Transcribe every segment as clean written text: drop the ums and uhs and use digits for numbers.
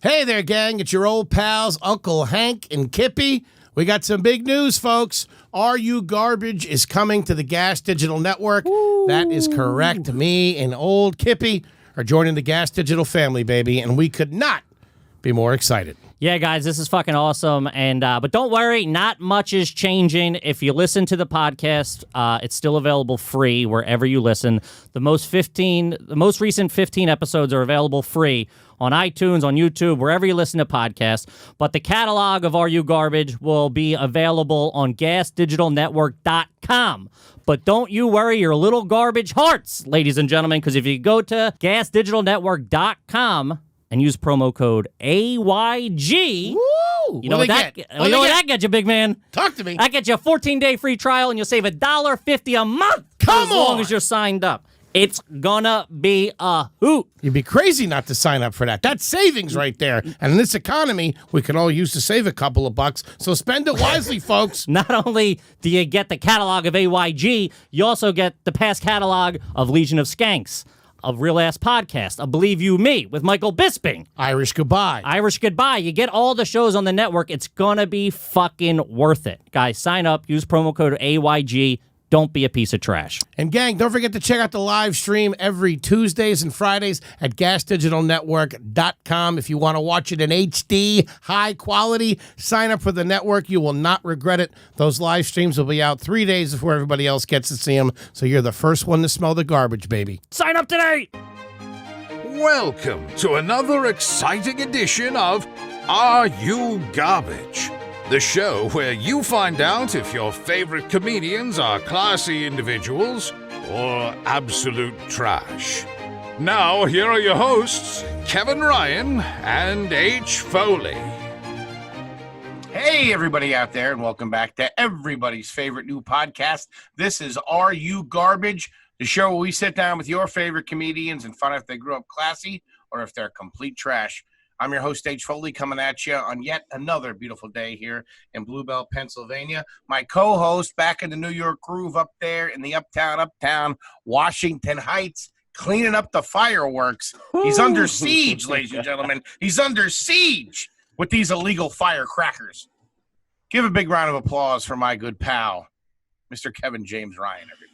Hey there, gang. It's your old pals, Uncle Hank and Kippy. We got some big news, folks. Are You Garbage is coming to the Gas Digital Network. Ooh. That is correct. Me and old Kippy are joining the Gas Digital family, baby, and we could not be more excited. Yeah, guys, this is fucking awesome. And but don't worry, not much is changing. If you listen to the podcast, it's still available free wherever you listen. The most recent 15 episodes are available free on iTunes, on YouTube, wherever you listen to podcasts. But the catalog of Are You Garbage will be available on gasdigitalnetwork.com. But don't you worry your little garbage hearts, ladies and gentlemen, because if you go to gasdigitalnetwork.com and use promo code AYG. Woo! You know what that gets you, big man? Talk to me. That gets you a 14-day free trial, and you'll save $1.50 a month. As long as you're signed up. It's gonna be a hoot. You'd be crazy not to sign up for that. That's savings right there. And in this economy, we can all use to save a couple of bucks. So spend it wisely, folks. Not only do you get the catalog of AYG, you also get the past catalog of Legion of Skanks, of Real Ass Podcast, of Believe You Me with Michael Bisping. Irish Goodbye. Irish Goodbye. You get all the shows on the network. It's gonna be fucking worth it. Guys, sign up. Use promo code AYG. Don't be a piece of trash. And gang, don't forget to check out the live stream every Tuesdays and Fridays at gasdigitalnetwork.com. If you want to watch it in HD, high quality, sign up for the network. You will not regret it. Those live streams will be out 3 days before everybody else gets to see them. So you're the first one to smell the garbage, baby. Sign up today! Welcome to another exciting edition of Are You Garbage? The show where you find out if your favorite comedians are classy individuals or absolute trash. Now, here are your hosts, Kevin Ryan and H. Foley. Hey, everybody out there, and welcome back to everybody's favorite new podcast. This is Are You Garbage, the show where we sit down with your favorite comedians and find out if they grew up classy or if they're complete trash. I'm your host, H. Foley, coming at you on yet another beautiful day here in Bluebell, Pennsylvania. My co-host back in the New York groove up there in the uptown, Washington Heights, cleaning up the fireworks. He's under siege, ladies and gentlemen. He's under siege with these illegal firecrackers. Give a big round of applause for my good pal, Mr. Kevin James Ryan, everybody.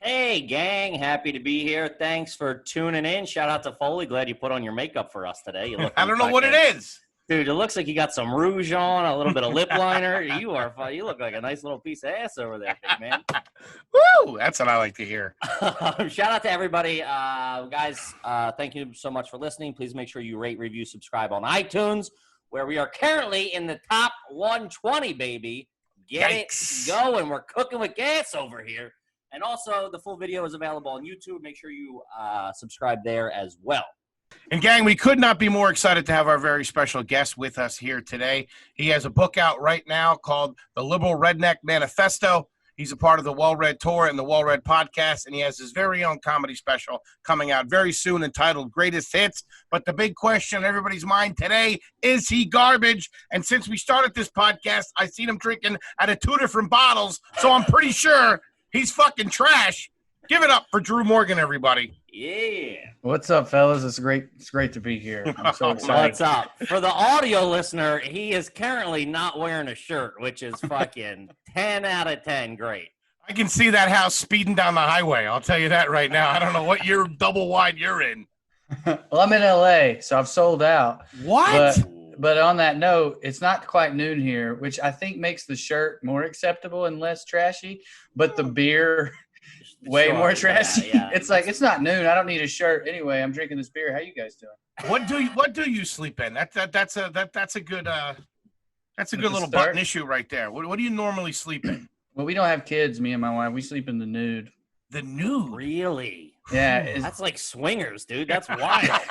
Hey, gang. Happy to be here. Thanks for tuning in. Shout out to Foley. Glad you put on your makeup for us today. You look I don't know what it is. Dude, it looks like you got some rouge on, a little bit of lip liner. You look like a nice little piece of ass over there, big man. Woo! That's what I like to hear. Shout out to everybody. Guys, thank you so much for listening. Please make sure you rate, review, subscribe on iTunes, where we are currently in the top 120, baby. Get Yikes. It going. We're cooking with gas over here. And also, the full video is available on YouTube. Make sure you subscribe there as well. And gang, we could not be more excited to have our very special guest with us here today. He has a book out right now called The Liberal Redneck Manifesto. He's a part of the WellRED Tour and the WellRED Podcast, and he has his very own comedy special coming out very soon entitled Greatest Hits. But the big question on everybody's mind today, is he garbage? And since we started this podcast, I've seen him drinking out of 2 different bottles, so I'm pretty sure he's fucking trash. Give it up for Drew Morgan, everybody. Yeah. What's up, fellas? It's great to be here. I'm so excited. What's up? For the audio listener, he is currently not wearing a shirt, which is fucking 10 out of 10 great. I can see that house speeding down the highway. I'll tell you that right now. I don't know what year double wide you're in. Well, I'm in LA, so I've sold out. What? But on that note, it's not quite noon here, which I think makes the shirt more acceptable and less trashy, but the beer way more trashy. Yeah. It's like, it's not noon. I don't need a shirt anyway. I'm drinking this beer. How you guys doing? What do you sleep in? That's a good little button issue right there. What do you normally sleep in? Well, we don't have kids, me and my wife. We sleep in the nude. The nude? Really? Yeah. That's like swingers, dude. That's wild.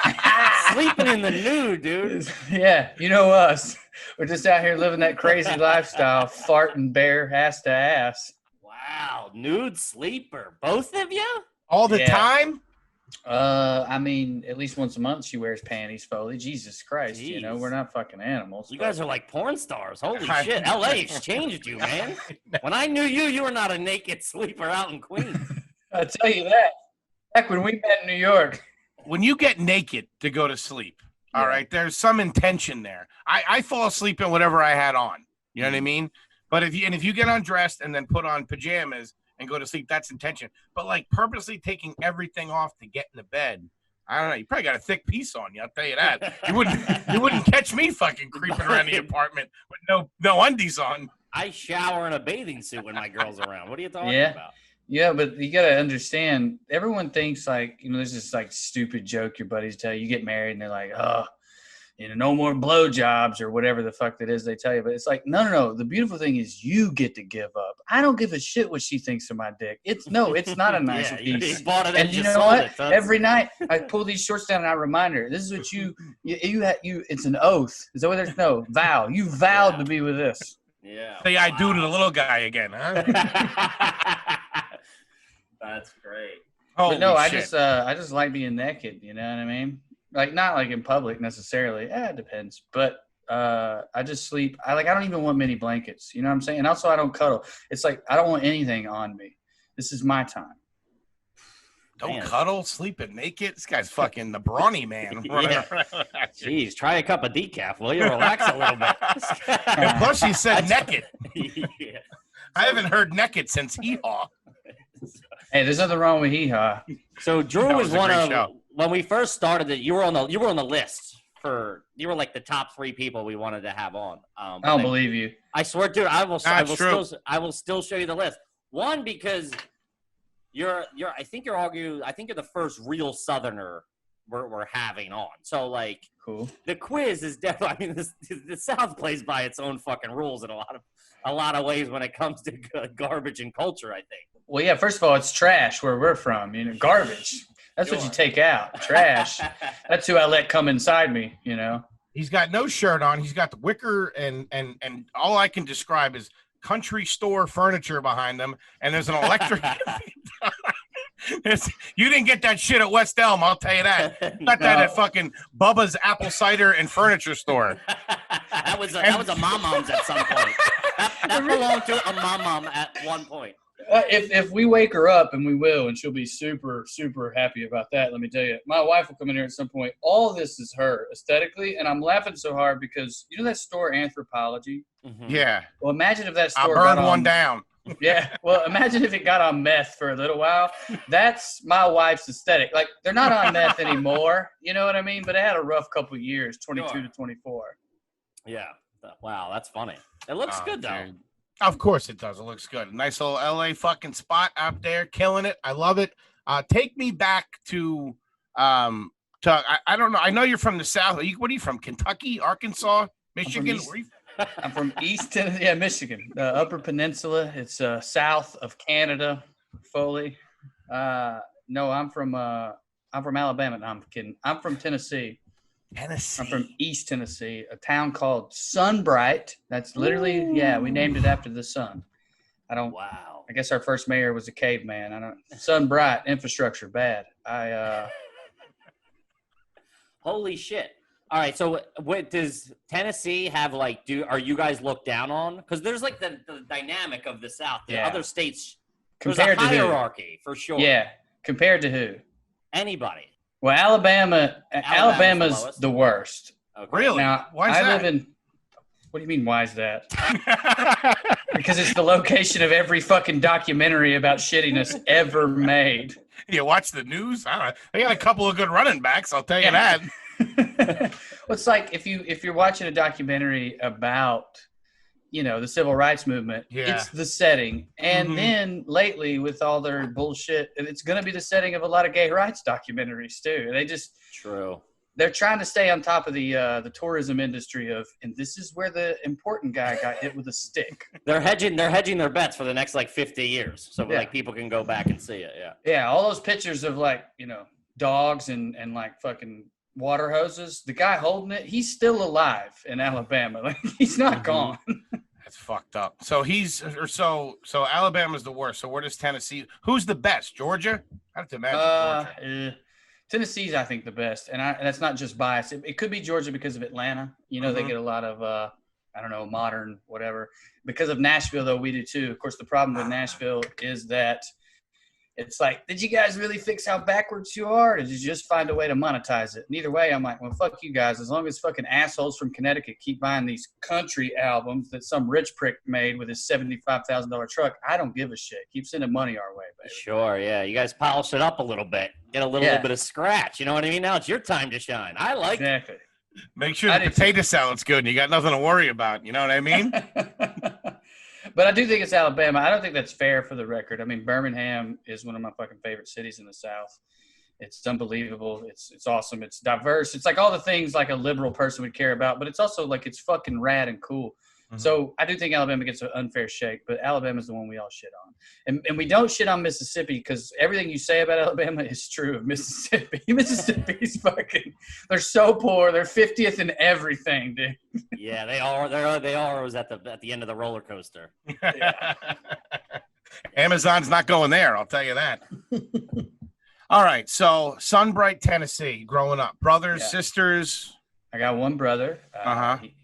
Sleeping in the nude, dude. Yeah. You know us. We're just out here living that crazy lifestyle, farting bare ass to ass. Wow. Nude sleeper. Both of you? All the time? I mean, at least once a month she wears panties, Foley. Jesus Christ. Jeez. You know, we're not fucking animals. You guys are like porn stars. Holy shit. LA has changed you, man. When I knew you, you were not a naked sleeper out in Queens. I'll tell you that. Back when we met in New York. When you get naked to go to sleep, All right, there's some intention there. I fall asleep in whatever I had on. You know what I mean? But if you get undressed and then put on pajamas and go to sleep, that's intention. But like purposely taking everything off to get in the bed, I don't know. You probably got a thick piece on you. I'll tell you that. You wouldn't catch me fucking creeping around the apartment with no undies on. I shower in a bathing suit when my girl's around. What are you talking about? Yeah, but you gotta understand. Everyone thinks like, there's this like stupid joke your buddies tell you. You get married and they're like, oh, no more blowjobs or whatever the fuck that is they tell you. But it's like, no. The beautiful thing is you get to give up. I don't give a shit what she thinks of my dick. It's not a nice piece. You bought it and you know what? Every night I pull these shorts down and I remind her, this is what you it's an oath. Is that what there's no vow? You vowed to be with this. Yeah. Say I do to the little guy again, huh? That's great. But no, I just like being naked. You know what I mean? Like not like in public necessarily. It depends. But I just sleep. I don't even want many blankets. You know what I'm saying? And also I don't cuddle. It's like I don't want anything on me. This is my time. Don't cuddle, sleeping naked. This guy's fucking the brawny man. Jeez, try a cup of decaf, will you? Relax a little bit. And plus, he said naked. Yeah. I haven't heard naked since Hee Haw. Hey, there's nothing wrong with Hee Haw. So Drew was one of when we first started it. You were on the list for. You were like the top 3 people we wanted to have on. I don't believe you. I swear, dude. I will still show you the list. One, because I think you're the first real Southerner we're having on. So like, cool. The quiz is definitely. I mean, the South plays by its own fucking rules in a lot of ways when it comes to garbage and culture, I think. Well, yeah. First of all, it's trash where we're from. Garbage. That's what you take out. Trash. That's who I let come inside me. He's got no shirt on. He's got the wicker and all I can describe is country store furniture behind them, and there's an electric. You didn't get that shit at West Elm, I'll tell you that. You got that at fucking Bubba's Apple Cider and Furniture Store. that was a mom-mom's at some point. That belonged to a mom-mom at one point. If we wake her up, and we will, and she'll be super, super happy about that, let me tell you. My wife will come in here at some point. All this is her aesthetically, and I'm laughing so hard because that store Anthropology? Mm-hmm. Yeah. Well, imagine if that store I burned one down. Yeah. Well, imagine if it got on meth for a little while. That's my wife's aesthetic. Like, they're not on meth anymore. You know what I mean? But it had a rough couple of years, 22 to 24. Yeah. Wow, that's funny. It looks good, though. Dude. Of course it does. It looks good. Nice little LA fucking spot out there. Killing it. I love it. Take me back to I don't know. I know you're from the South. What are you from? Kentucky, Arkansas, Michigan? I'm from East Tennessee, Michigan, Upper Peninsula. It's south of Canada, Foley. No, I'm from Alabama. No, I'm kidding. I'm from Tennessee. I'm from East Tennessee, a town called Sunbright. That's literally, we named it after the sun. Wow. I guess our first mayor was a caveman. Sunbright, infrastructure bad. Holy shit. All right, so what does Tennessee have, are you guys looked down on? Because there's the dynamic of the South. The other states, compared there's a hierarchy, for sure. Yeah, compared to who? Anybody. Well, Alabama's the worst. Okay. Really? Now, why is that? What do you mean, why is that? Because it's the location of every fucking documentary about shittiness ever made. You watch the news? I don't know. They got a couple of good running backs, I'll tell you that. Well, it's like if you're watching a documentary about the civil rights movement, it's the setting. And then lately with all their bullshit, it's going to be the setting of a lot of gay rights documentaries too. They just they're trying to stay on top of the tourism industry and this is where the important guy got hit with a stick. They're hedging their bets for the next 50 years. So people can go back and see it. Yeah. Yeah. All those pictures of dogs and fucking water hoses. The guy holding it, he's still alive in Alabama. He's not gone. That's fucked up. So so Alabama's the worst. So where does Tennessee? Who's the best? Georgia? I have to imagine Georgia. Tennessee's, I think, the best, and that's not just bias. It could be Georgia because of Atlanta. They get a lot of modern whatever. Because of Nashville, though, we do too. Of course, the problem with Nashville is that It's like, did you guys really fix how backwards you are? Or did you just find a way to monetize it? And either way, I'm like, well, fuck you guys. As long as fucking assholes from Connecticut keep buying these country albums that some rich prick made with his $75,000 truck, I don't give a shit. Keep sending money our way, baby. Sure, yeah. You guys polish it up a little bit. Get a little bit of scratch. You know what I mean? Now it's your time to shine. I like it. Make sure the potato salad's good and you got nothing to worry about. You know what I mean? But I do think it's Alabama. I don't think that's fair for the record. I mean, Birmingham is one of my fucking favorite cities in the South. It's unbelievable. It's awesome. It's diverse. It's like all the things like a liberal person would care about, but it's also like it's fucking rad and cool. Mm-hmm. So I do think Alabama gets an unfair shake, but Alabama's the one we all shit on. And we don't shit on Mississippi because everything you say about Alabama is true of Mississippi. Mississippi's fucking, they're so poor. They're 50th in everything, dude. Yeah, they are. They are always at the end of the roller coaster. Yeah. Amazon's not going there, I'll tell you that. All right, so Sunbright, Tennessee, growing up. Brothers, sisters? I got one brother.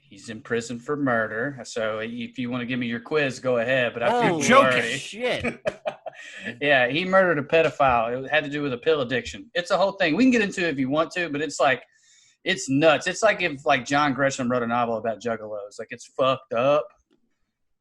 He's in prison for murder. So if you want to give me your quiz, go ahead. But I feel joking. Shit. Yeah, he murdered a pedophile. It had to do with a pill addiction. It's a whole thing. We can get into it if you want to, but it's like, it's nuts. It's like if like John Grisham wrote a novel about juggalos. Like it's fucked up.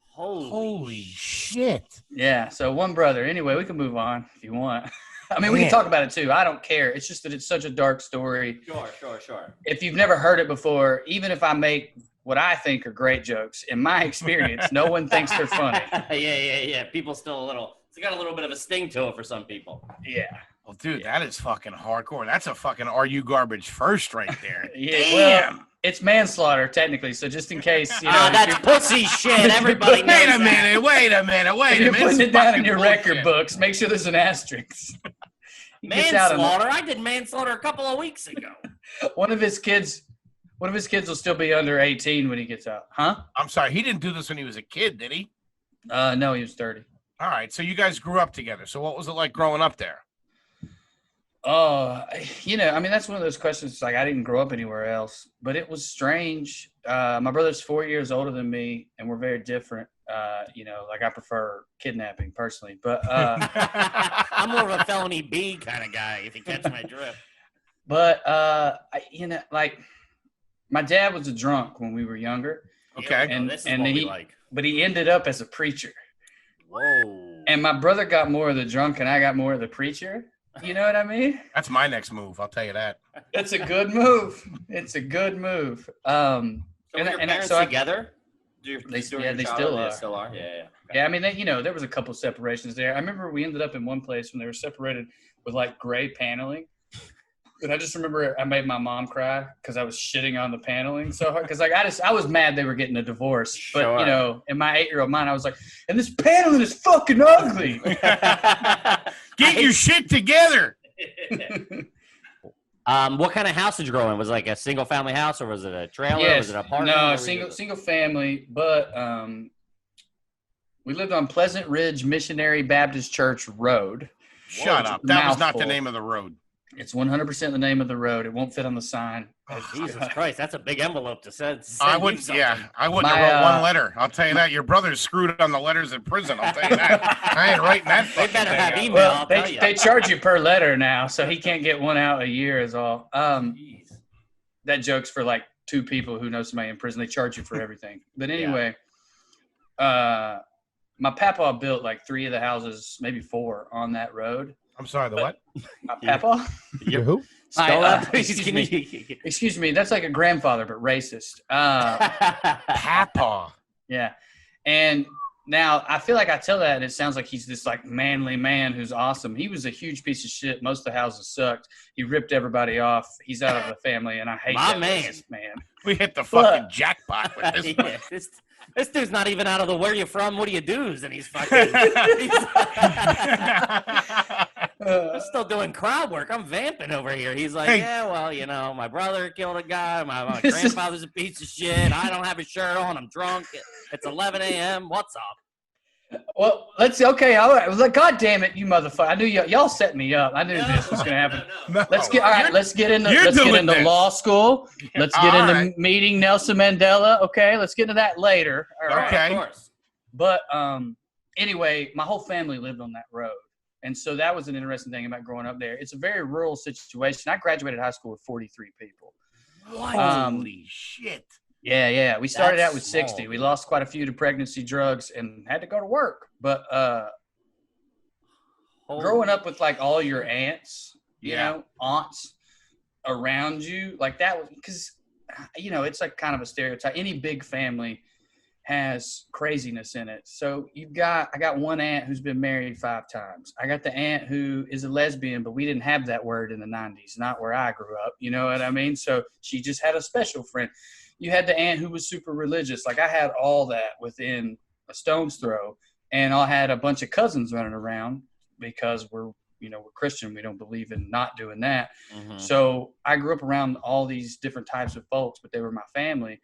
Holy shit. Yeah. So one brother. Anyway, we can move on if you want. I mean, we can talk about it too. I don't care. It's just that it's such a dark story. Sure. If you've never heard it before, even if I make what I think are great jokes, in my experience, no one thinks they're funny. Yeah. People still it's got a little bit of a sting to it for some people. Yeah. Well, dude, that is fucking hardcore. That's a fucking Are You Garbage first right there. Yeah. Damn. Well, it's manslaughter technically, so just in case, you know. That's pussy shit. Everybody knows Wait a minute. If you're putting it down in your record books, make sure there's an asterisk. Manslaughter? I did manslaughter a couple of weeks ago. One of his kids will still be under 18 when he gets out. Huh? I'm sorry. He didn't do this when he was a kid, did he? No, he was 30. All right. So you guys grew up together. So what was it like growing up there? Oh, I mean, that's one of those questions. Like, I didn't grow up anywhere else, but it was strange. My brother's 4 years older than me, and we're very different. Like I prefer kidnapping personally, but I'm more of a felony B kind of guy, if you catch my drift. But my dad was a drunk when we were younger. Okay, but he ended up as a preacher. Whoa! And my brother got more of the drunk, and I got more of the preacher. You know what I mean? That's my next move. I'll tell you that. It's a good move. It's a good move. So were your parents together? They still are. Yeah. Yeah, I mean, there was a couple separations there. I remember we ended up in one place when they were separated with like gray paneling. And I just remember I made my mom cry because I was shitting on the paneling so hard. Because I was mad they were getting a divorce. But, in my 8-year-old mind, I was like, and this paneling is fucking ugly. Get your shit together. What kind of house did you grow in? Was it like a single family house or was it a trailer? Yes. Was it an apartment? No, single family. But we lived on Pleasant Ridge Missionary Baptist Church Road. Shut up. That was not the name of the road. It's 100% the name of the road. It won't fit on the sign. Jesus Christ, that's a big envelope to send. I wouldn't have wrote one letter. I'll tell you that. Your brother's screwed on the letters in prison. I'll tell you that. I ain't writing that. They better have email. Well, they charge you per letter now, so he can't get one out a year is all. That joke's for like 2 people who know somebody in prison. They charge you for everything. But anyway, my papa built like 3 of the houses, maybe 4 on that road. I'm sorry, the what? My papa? Your who? Excuse me. That's like a grandfather, but racist. Papa. Yeah. And now I feel like I tell that and it sounds like he's this like manly man who's awesome. He was a huge piece of shit. Most of the houses sucked. He ripped everybody off. He's out of the family, and I hate that man. We hit the fucking jackpot with this. This dude's not even out of the where you from, what do you do's, and he's fucking I'm still doing crowd work. I'm vamping over here. He's like, my brother killed a guy. My grandfather's a piece of shit. I don't have a shirt on. I'm drunk. It's 11 a.m. What's up? Well, let's see. Okay, all right. I was like, God damn it, you motherfucker! I knew y'all set me up. I knew this was gonna happen. No. Let's get into law school. Let's get into meeting Nelson Mandela. Okay, let's get into that later. All right. Okay. Of course. But anyway, my whole family lived on that road, And so that was an interesting thing about growing up there. It's a very rural situation. I graduated high school with 43 people. Holy shit. Yeah. We started That's out with small, 60. We dude. lost quite a few to pregnancy, drugs, and had to go to work. But growing up with like all your aunts, you know, aunts around you, like that was because, you know, it's like kind of a stereotype. Any big family has craziness in it. So I got one aunt who's been married 5 times. I got the aunt who is a lesbian, but we didn't have that word in the 90s, not where I grew up. You know what I mean? So she just had a special friend. You had the aunt who was super religious. Like I had all that within a stone's throw, and I had a bunch of cousins running around because we're Christian. We don't believe in not doing that. Mm-hmm. So I grew up around all these different types of folks, but they were my family.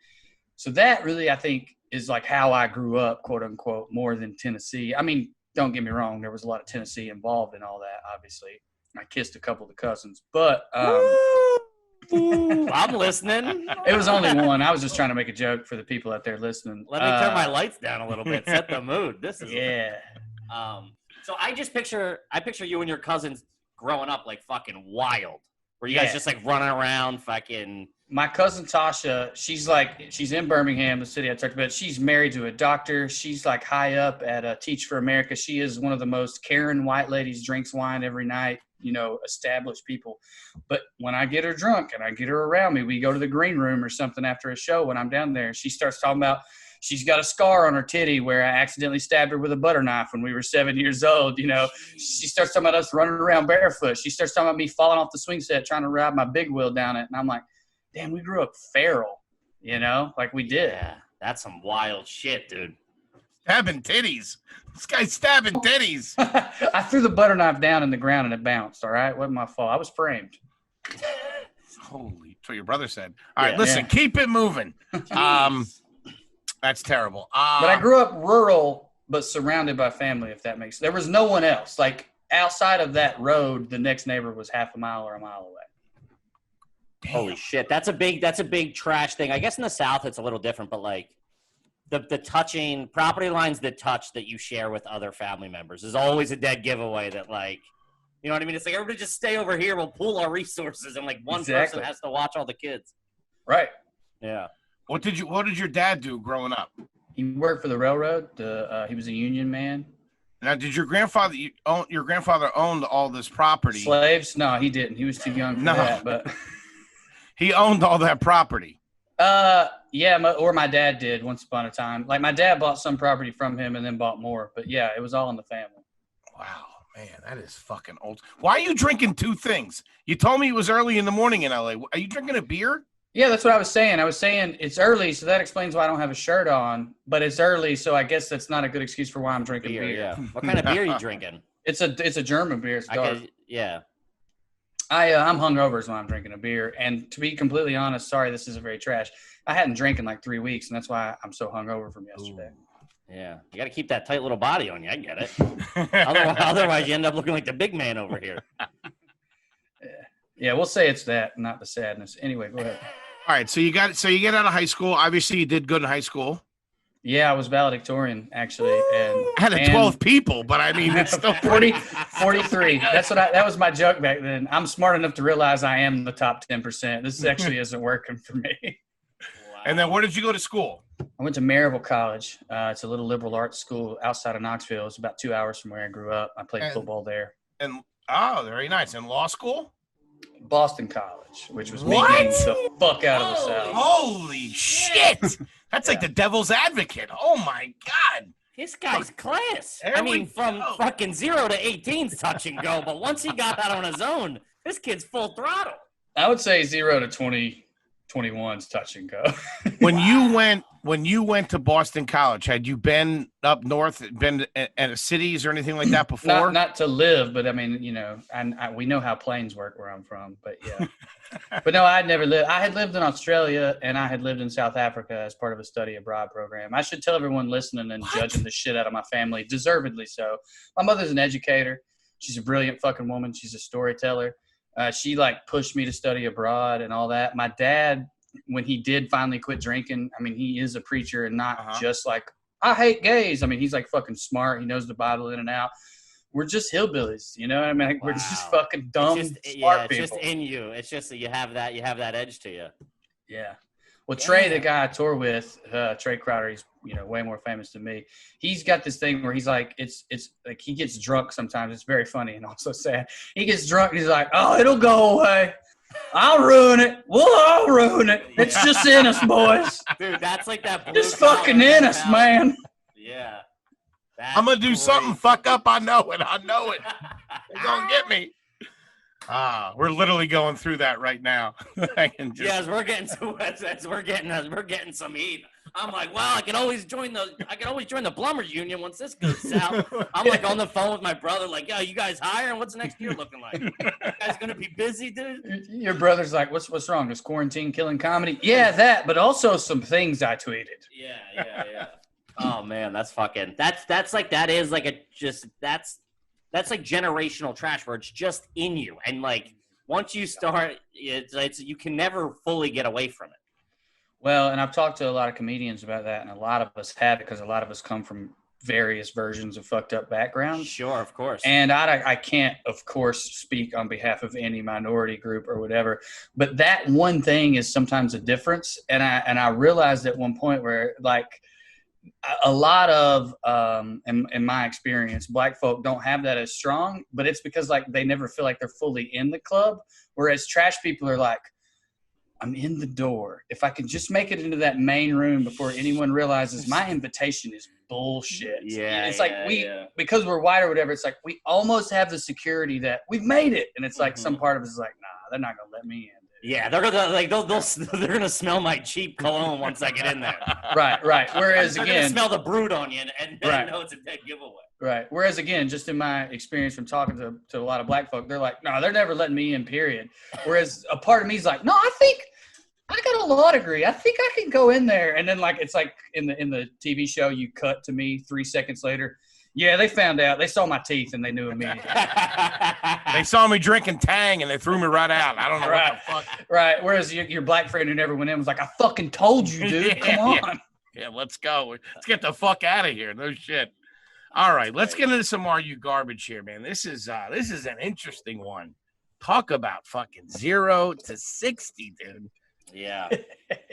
So that really, I think, is like how I grew up, quote unquote, more than Tennessee. I mean, don't get me wrong. There was a lot of Tennessee involved in all that, obviously. I kissed a couple of the cousins, but I'm listening. it was only one. I was just trying to make a joke for the people out there listening. Let me turn my lights down a little bit, set the mood. This is Yeah. So I picture you and your cousins growing up like fucking wild. Were you guys just like running around fucking? My cousin Tasha, she's in Birmingham, the city I talked about. She's married to a doctor. She's like high up at Teach for America. She is one of the most caring white ladies, drinks wine every night, you know, established people. But when I get her drunk and I get her around me, we go to the green room or something after a show when I'm down there. She starts talking about she's got a scar on her titty where I accidentally stabbed her with a butter knife when we were 7 years old. You know, she starts talking about us running around barefoot. She starts talking about me falling off the swing set trying to ride my big wheel down it. And I'm like, damn, we grew up feral, you know, like we did. Yeah, that's some wild shit, dude. Stabbing titties. This guy's stabbing titties. I threw the butter knife down in the ground and it bounced, all right? Wasn't my fault. I was framed. Holy, that's what your brother said. All right, listen, keep it moving. That's terrible. But I grew up rural, but surrounded by family, if that makes sense. There was no one else. Like, outside of that road, the next neighbor was half a mile or a mile away. Damn. Holy shit, that's a big trash thing. I guess in the South it's a little different, but like the touching property lines that you share with other family members is always a dead giveaway. That like, you know what I mean? It's like everybody just stay over here. We'll pool our resources, and like one person has to watch all the kids. Right. Yeah. What did your dad do growing up? He worked for the railroad. He was a union man. Now, did your grandfather owned all this property? Slaves? No, he didn't. He was too young for that. But he owned all that property. Yeah, or my dad did once upon a time. Like my dad bought some property from him and then bought more. But yeah, it was all in the family. Wow, man, that is fucking old. Why are you drinking 2 things? You told me it was early in the morning in LA. Are you drinking a beer? Yeah, that's what I was saying. I was saying it's early, so that explains why I don't have a shirt on. But it's early, so I guess that's not a good excuse for why I'm drinking beer. Yeah. What kind of beer are you drinking? It's a German beer. It's dark. Yeah. I'm hungover is when I'm drinking a beer. And to be completely honest, sorry, this is very trash. I hadn't drank in like 3 weeks, and that's why I'm so hungover from yesterday. Ooh. Yeah, you got to keep that tight little body on you. I get it. Otherwise, you end up looking like the big man over here. Yeah, we'll say it's that, not the sadness. Anyway, go ahead. All right, so you get out of high school. Obviously, you did good in high school. Yeah, I was valedictorian actually, and I had 12 people, but I mean it's still 43. That was my joke back then. I'm smart enough to realize I am the top 10%. This actually isn't working for me. Wow. And then where did you go to school? I went to Maryville College. It's a little liberal arts school outside of Knoxville. It's about 2 hours from where I grew up. I played football there. And very nice. And law school? Boston College, which was me getting the fuck out of the South. Holy shit! That's like the devil's advocate. Oh my god! This guy's class. I mean, from fucking 0 to 18's touch and go, but once he got that on his own, this kid's full throttle. I would say 0 to 21's touch and go. When you went to Boston College, had you been up north, been at cities or anything like that before? Not to live, but I mean, you know, we know how planes work where I'm from, but yeah. But no, I'd never lived. I had lived in Australia and I had lived in South Africa as part of a study abroad program. I should tell everyone listening and judging the shit out of my family, deservedly so. My mother's an educator. She's a brilliant fucking woman. She's a storyteller. She like pushed me to study abroad and all that. My dad, when he did finally quit drinking, I mean, he is a preacher and not just like, I hate gays. I mean, he's like fucking smart. He knows the Bible in and out. we're just hillbillies, you know what I mean? Like, we're just fucking dumb, smart people. It's just in you. It's just that you have that edge to you. Yeah. Well, Trey, the guy I tour with, Trey Crowder, he's way more famous than me. He's got this thing where he's like, it's like he gets drunk sometimes. It's very funny and also sad. He gets drunk and he's like, oh, it'll go away. I'll ruin it. We'll all ruin it. It's just in us, boys. Dude, that's like that. Just fucking in us, man. Yeah. I'm gonna do something fuck up. I know it. They're gonna get me. We're literally going through that right now. As we're getting some heat. I'm like, well, I can always join the plumbers union once this goes south. I'm like on the phone with my brother, like, yo, you guys hiring? What's the next year looking like? You guys gonna be busy, dude? Your brother's like, what's wrong? Is quarantine killing comedy? Yeah, that, but also some things I tweeted. Yeah. Oh man, that's like generational trash where it's just in you, and like once you start, it's you can never fully get away from it. Well, and I've talked to a lot of comedians about that, and a lot of us have it because a lot of us come from various versions of fucked up backgrounds. Sure, of course. And I can't, of course, speak on behalf of any minority group or whatever, but that one thing is sometimes a difference. And I realized at one point where, like, a lot of, in my experience, black folk don't have that as strong, but it's because, like, they never feel like they're fully in the club, whereas trash people are like, I'm in the door. If I can just make it into that main room before anyone realizes my invitation is bullshit. Yeah. It's like because we're white or whatever, it's like we almost have the security that we've made it. And it's like some part of us is like, nah, they're not gonna let me in. Dude. Yeah, they're gonna smell my cheap cologne once I get in there. Right. Whereas they're again, gonna smell the brood on you and know it's a dead giveaway. Right. Whereas again, just in my experience from talking to a lot of black folk, they're like, no, they're never letting me in, period. Whereas a part of me is like, no, I think I got a law degree. I think I can go in there. And then, like, it's like in the TV show, you cut to me 3 seconds later. Yeah, they found out. They saw my teeth and they knew immediately. They saw me drinking Tang and they threw me right out. I don't know what the fuck. Right. Whereas your black friend who never went in was like, I fucking told you, dude. Come on. Yeah, let's go. Let's get the fuck out of here. No shit. All right, let's get into some Are You Garbage here, man. This is an interesting one. Talk about fucking 0 to 60, dude. Yeah.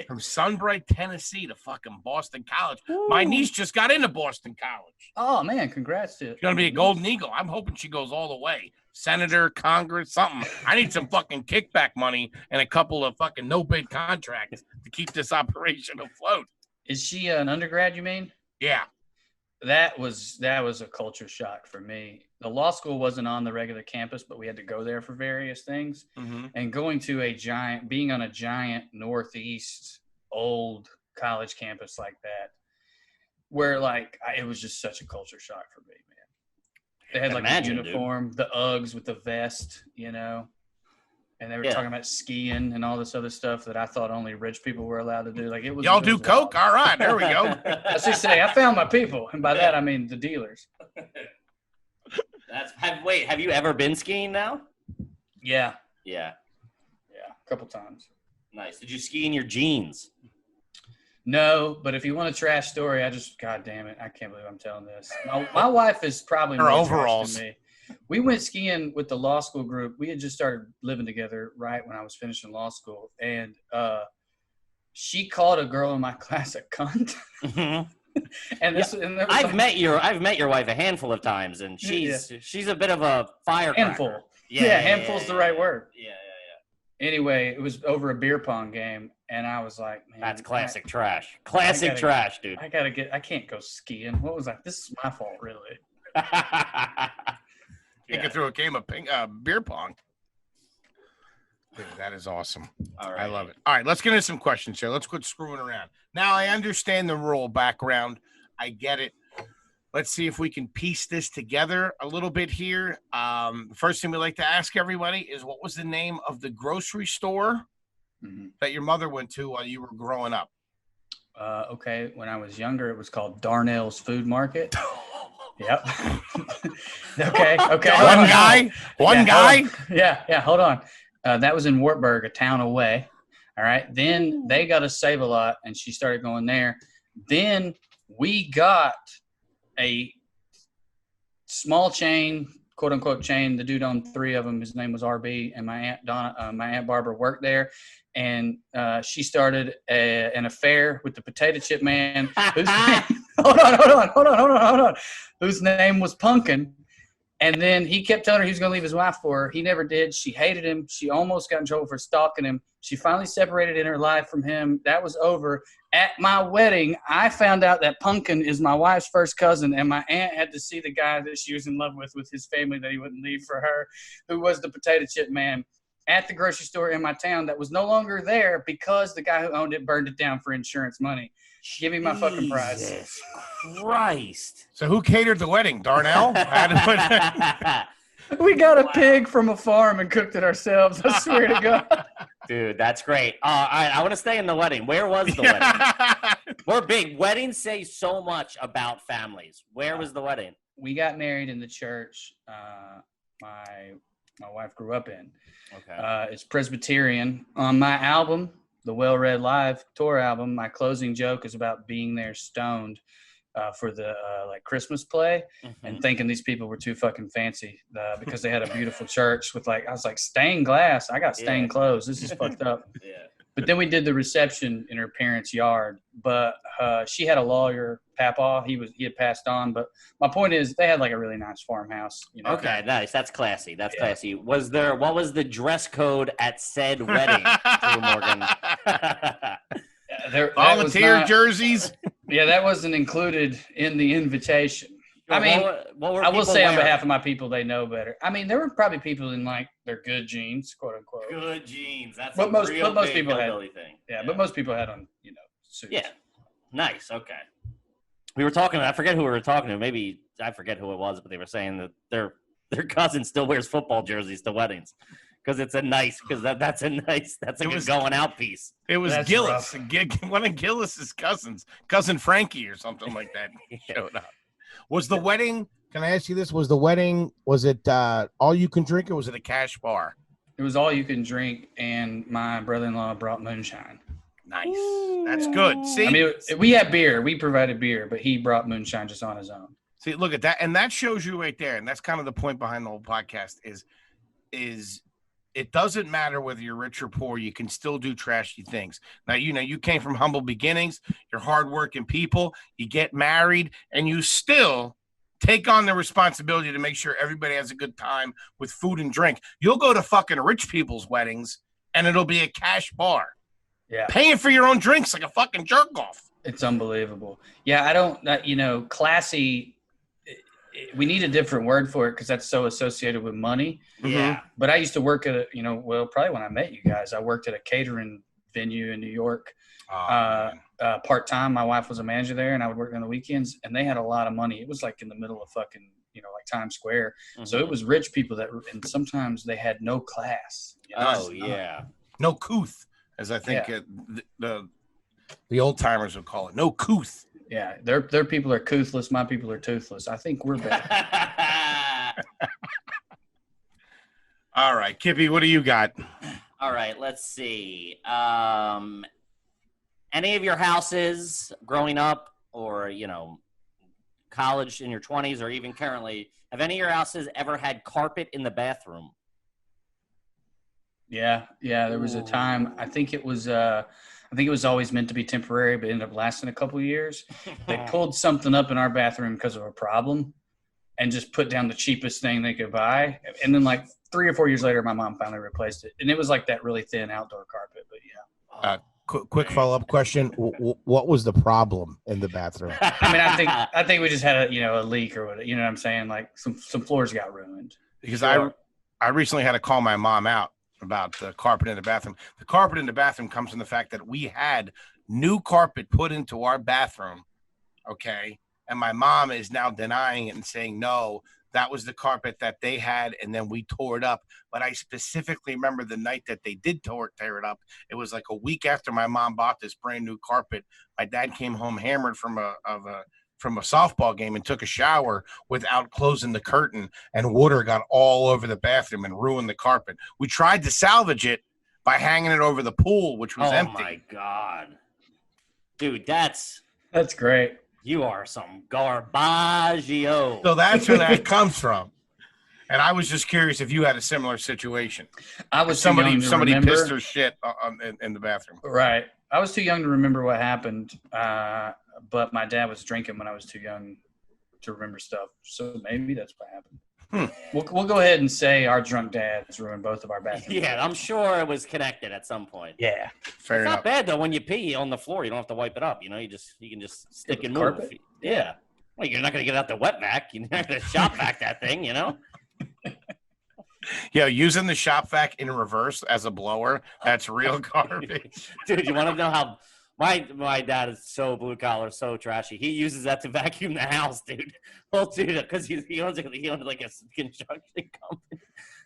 From Sunbright, Tennessee to fucking Boston College. Ooh. My niece just got into Boston College. Oh, man, congrats to She's going to be a Golden Eagle. I'm hoping she goes all the way. Senator, Congress, something. I need some fucking kickback money and a couple of fucking no-bid contracts to keep this operation afloat. Is she an undergrad, you mean? Yeah. That was a culture shock for me. The law school wasn't on the regular campus, but we had to go there for various things. Mm-hmm. And going to being on a giant Northeast old college campus like that, where like it was just such a culture shock for me, man. They had like a uniform, dude. The Uggs with the vest, you know, and they were talking about skiing and all this other stuff that I thought only rich people were allowed to do. Like it was. Y'all do coke? All right, there we go. I was just saying, I found my people, and by that I mean the dealers. Have you ever been skiing now? Yeah, a couple times. Nice. Did you ski in your jeans? No, but if you want a trash story, God damn it, I can't believe I'm telling this. My wife is probably her more overalls. Trash than me. We went skiing with the law school group. We had just started living together right when I was finishing law school, and she called a girl in my class a cunt. Mm-hmm. I've met your wife a handful of times, and she's a bit of a firecracker. Handful. Handful's the right word. Yeah. Anyway, it was over a beer pong game, and I was like, man, that's classic trash. Classic trash, dude. I can't go skiing. What was that? This is my fault, really. You can throw a game of beer pong. Dude, that is awesome. All right. I love it. All right, let's get into some questions here. Let's quit screwing around. Now, I understand the rural background. I get it. Let's see if we can piece this together a little bit here. The first thing we like to ask everybody is, what was the name of the grocery store that your mother went to while you were growing up? Okay, when I was younger, it was called Darnell's Food Market. Yep. Okay. One guy. Yeah. Hold on. That was in Wartburg, a town away. All right. Then they got a Save-A-Lot, and she started going there. Then we got a small chain, quote unquote chain. The dude owned 3 of them. His name was RB, and my aunt Barbara worked there, and she started an affair with the potato chip man. Whose name, hold on. Whose name was Pumpkin. And then he kept telling her he was going to leave his wife for her. He never did. She hated him. She almost got in trouble for stalking him. She finally separated in her life from him. That was over. At my wedding, I found out that Pumpkin is my wife's first cousin, and my aunt had to see the guy that she was in love with his family that he wouldn't leave for her, who was the potato chip man, at the grocery store in my town that was no longer there because the guy who owned it burned it down for insurance money. Give me my fucking prize. Jesus Christ. So who catered the wedding? Darnell? We got a pig from a farm and cooked it ourselves. I swear to God. Dude, that's great. All right, I want to stay in the wedding. Where was the wedding? We're big. Weddings say so much about families. Where was the wedding? We got married in the church my wife grew up in. Okay. It's Presbyterian. On my album, the WellRED Live tour album, my closing joke is about being there stoned for the like Christmas play, and thinking these people were too fucking fancy because they had a beautiful church with I was like, stained glass. I got stained clothes. This is fucked up. Yeah. But then we did the reception in her parents' yard. But she had a lawyer, Papa. He had passed on. But my point is, they had like a really nice farmhouse. You know? Okay, nice. That's classy. That's classy. What was the dress code at said wedding, Drew Morgan? Volunteer jerseys. Yeah, that wasn't included in the invitation. I mean, what I will say on behalf of my people, they know better. I mean, there were probably people in like their good jeans, quote unquote. Good jeans. That's what most people had. Thing. Yeah, but most people had on, suits. Yeah, nice. Okay. We were talking. I forget who we were talking to. Maybe I forget who it was, but they were saying that their cousin still wears football jerseys to weddings because it's that's a good going out piece. It was Gillis, one of Gillis's cousins, cousin Frankie or something like that, showed up. Was the wedding? Can I ask you this? Was it all you can drink, or was it a cash bar? It was all you can drink, and my brother-in-law brought moonshine. Nice. That's good. See, I mean, we had beer. We provided beer, but he brought moonshine just on his own. See, look at that, and that shows you right there, and that's kind of the point behind the whole podcast. Is it doesn't matter whether you're rich or poor, you can still do trashy things. Now, you came from humble beginnings, you're hardworking people, you get married, and you still take on the responsibility to make sure everybody has a good time with food and drink. You'll go to fucking rich people's weddings, and it'll be a cash bar. Yeah. Paying for your own drinks like a fucking jerk off. It's unbelievable. Yeah, I don't, classy, we need a different word for it because that's so associated with money. Yeah. But I used to work at probably when I met you guys, I worked at a catering venue in New York part-time. My wife was a manager there, and I would work on the weekends, and they had a lot of money. It was like in the middle of fucking, like Times Square. So it was rich people and sometimes they had no class. No couth, as I think the old timers would call it. No couth. Yeah, their people are couthless. My people are toothless. I think we're better. All right, Kippy, what do you got? All right, let's see. Any of your houses growing up or, college in your 20s or even currently, have any of your houses ever had carpet in the bathroom? Yeah. There was a time, I think it was always meant to be temporary, but ended up lasting a couple of years. They pulled something up in our bathroom because of a problem and just put down the cheapest thing they could buy. And then like 3 or 4 years later, my mom finally replaced it. And it was like that really thin outdoor carpet, but yeah. Quick follow-up question. What was the problem in the bathroom? I mean, I think we just had a leak or whatever, you know what I'm saying? Like some floors got ruined. Because I recently had to call my mom out about the carpet in the bathroom. The carpet in the bathroom comes from the fact that we had new carpet put into our bathroom, okay? And my mom is now denying it and saying, no, that was the carpet that they had, and then we tore it up. But I specifically remember the night that they did tear it up. It was like a week after my mom bought this brand new carpet. My dad came home hammered from a softball game and took a shower without closing the curtain, and water got all over the bathroom and ruined the carpet. We tried to salvage it by hanging it over the pool, which was empty. Oh my God. Dude, that's great. You are some garbaggio. So that's where that comes from. And I was just curious if you had a similar situation. I was somebody remember. pissed her shit in the bathroom. Right. I was too young to remember what happened, but my dad was drinking when I was too young to remember stuff. So maybe that's what happened. We'll go ahead and say our drunk dads ruined both of our bathrooms. Yeah, I'm sure it was connected at some point. Yeah. Fair It's enough. not bad though. When you pee on the floor, you don't have to wipe it up. You know, you can just stick and move. Carpet? Yeah. Well, you're not gonna get out the wet vac. You're not gonna shop vac that thing. You know. Yeah, using the shop vac in reverse as a blower, that's real garbage. Dude, you want to know how my dad is so blue collar, so trashy. He uses that to vacuum the house, dude. Well, dude, because he owns like a construction company.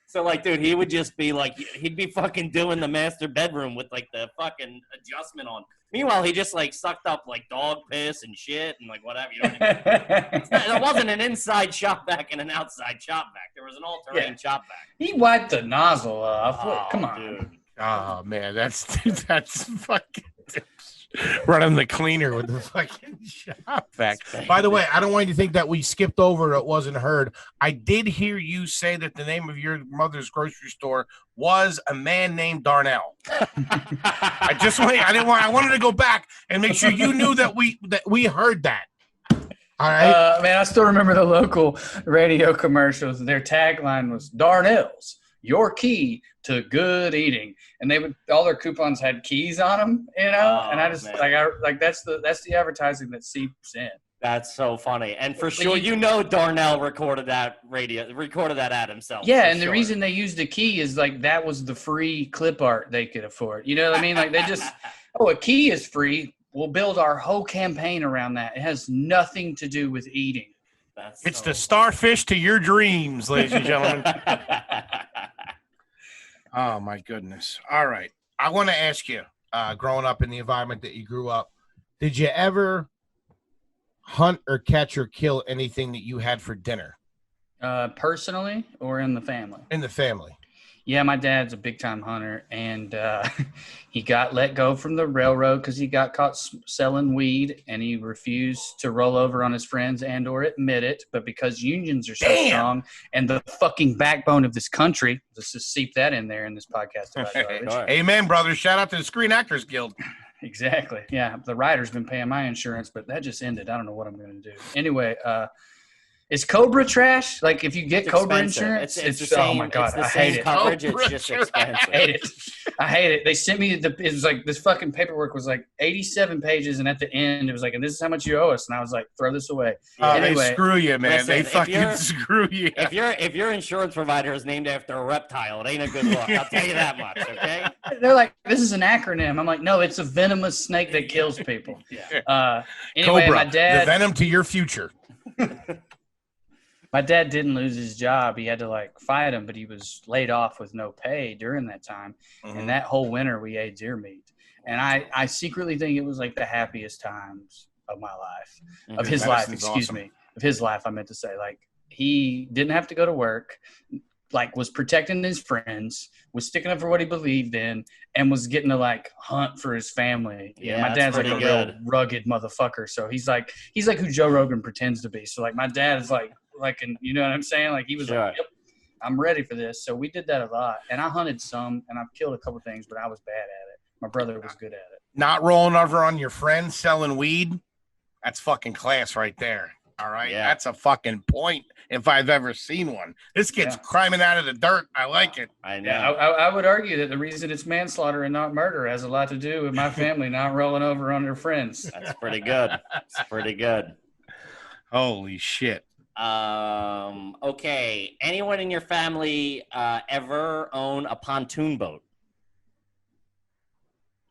So, like, dude, he would just be like, he'd be fucking doing the master bedroom with like the fucking adjustment on. Meanwhile, he just like sucked up like dog piss and shit and like whatever. You know what I mean? It wasn't an inside shop vac and an outside shop vac. There was an all-terrain shop vac. He wiped the nozzle off. Oh, Come on. dude. Oh man, that's fucking running the cleaner with the fucking shop vac. By the way, I don't want you to think that we skipped over or it wasn't heard. I did hear you say that the name of your mother's grocery store was a man named Darnell. I wanted to go back and make sure you knew that we heard that. All right. Man, I still remember the local radio commercials. Their tagline was Darnell's, your key to good eating. And all their coupons had keys on them, you know? Oh, and I just man. that's the advertising that seeps in. That's so funny. And for sure, Darnell recorded that ad himself. Yeah, and the reason they used a key is like that was the free clip art they could afford. You know what I mean? Like they just, a key is free. We'll build our whole campaign around that. It has nothing to do with eating. It's the starfish to your dreams, ladies and gentlemen. Oh, my goodness. All right. I want to ask you, growing up in the environment that you grew up, did you ever hunt or catch or kill anything that you had for dinner? Personally or in the family? In the family. Yeah, my dad's a big-time hunter, and he got let go from the railroad because he got caught selling weed, and he refused to roll over on his friends and or admit it. But because unions are so strong and the fucking backbone of this country, let's just seep that in there in this podcast about garbage. Amen, brother. Shout out to the Screen Actors Guild. Exactly. Yeah, the writer's been paying my insurance, but that just ended. I don't know what I'm going to do. Anyway, is Cobra trash? Like, if you get Cobra insurance, it's the same. Oh my god, it's the I same hate it. coverage. It's just expensive. I hate it. I hate it. They sent me it was like this fucking paperwork was like 87 pages, and at the end it was like, and this is how much you owe us, and I was like, throw this away. Anyway, they screw you, man. Listen, they fucking screw you. If your insurance provider is named after a reptile, it ain't a good look. I'll tell you that much. Okay. They're like, this is an acronym. I'm like, no, it's a venomous snake that kills people. Anyway, Cobra, my dad, the venom to your future. My dad didn't lose his job. He had to like fight him, but he was laid off with no pay during that time. Mm-hmm. And that whole winter we ate deer meat. And I secretly think it was like the happiest times of my life, of his life, excuse me, of his life. I meant to say, like, he didn't have to go to work, like was protecting his friends, was sticking up for what he believed in, and was getting to like hunt for his family. Yeah, my dad's like a real rugged motherfucker. So he's like who Joe Rogan pretends to be. So like my dad is like, you know what I'm saying? Like he was like, yep, I'm ready for this. So we did that a lot. And I hunted some and I've killed a couple things, but I was bad at it. My brother was good at it. Not rolling over on your friends selling weed. That's fucking class right there. All right. Yeah. That's a fucking point if I've ever seen one. This kid's climbing out of the dirt. I like it. I know. Yeah, I would argue that the reason it's manslaughter and not murder has a lot to do with my family not rolling over on their friends. That's pretty good. It's pretty good. Holy shit. Okay. Anyone in your family ever own a pontoon boat?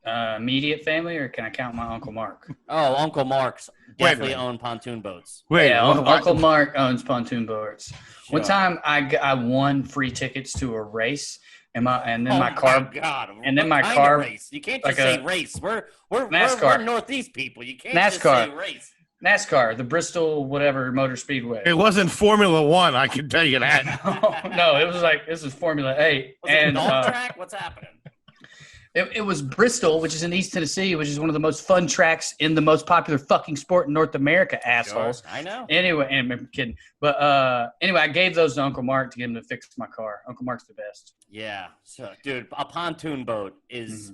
Immediate family, or can I count my Uncle Mark? Oh, Uncle Mark's definitely owned pontoon boats. Wait, yeah, Uncle Mark owns pontoon boats. Sure. One time I won free tickets to a race, and then my car. God. And then my What car. kind of race? You can't just like say race. We're NASCAR. Northeast people. You can't NASCAR. just say race. NASCAR, the Bristol whatever Motor Speedway. It wasn't Formula One, I can tell you that. No, it was like this is Formula 8. Was it a dog track? What's happening? It was Bristol, which is in East Tennessee, which is one of the most fun tracks in the most popular fucking sport in North America, assholes. Sure, I know. Anyway, and I'm kidding. But anyway, I gave those to Uncle Mark to get him to fix my car. Uncle Mark's the best. Yeah. So, dude, a pontoon boat is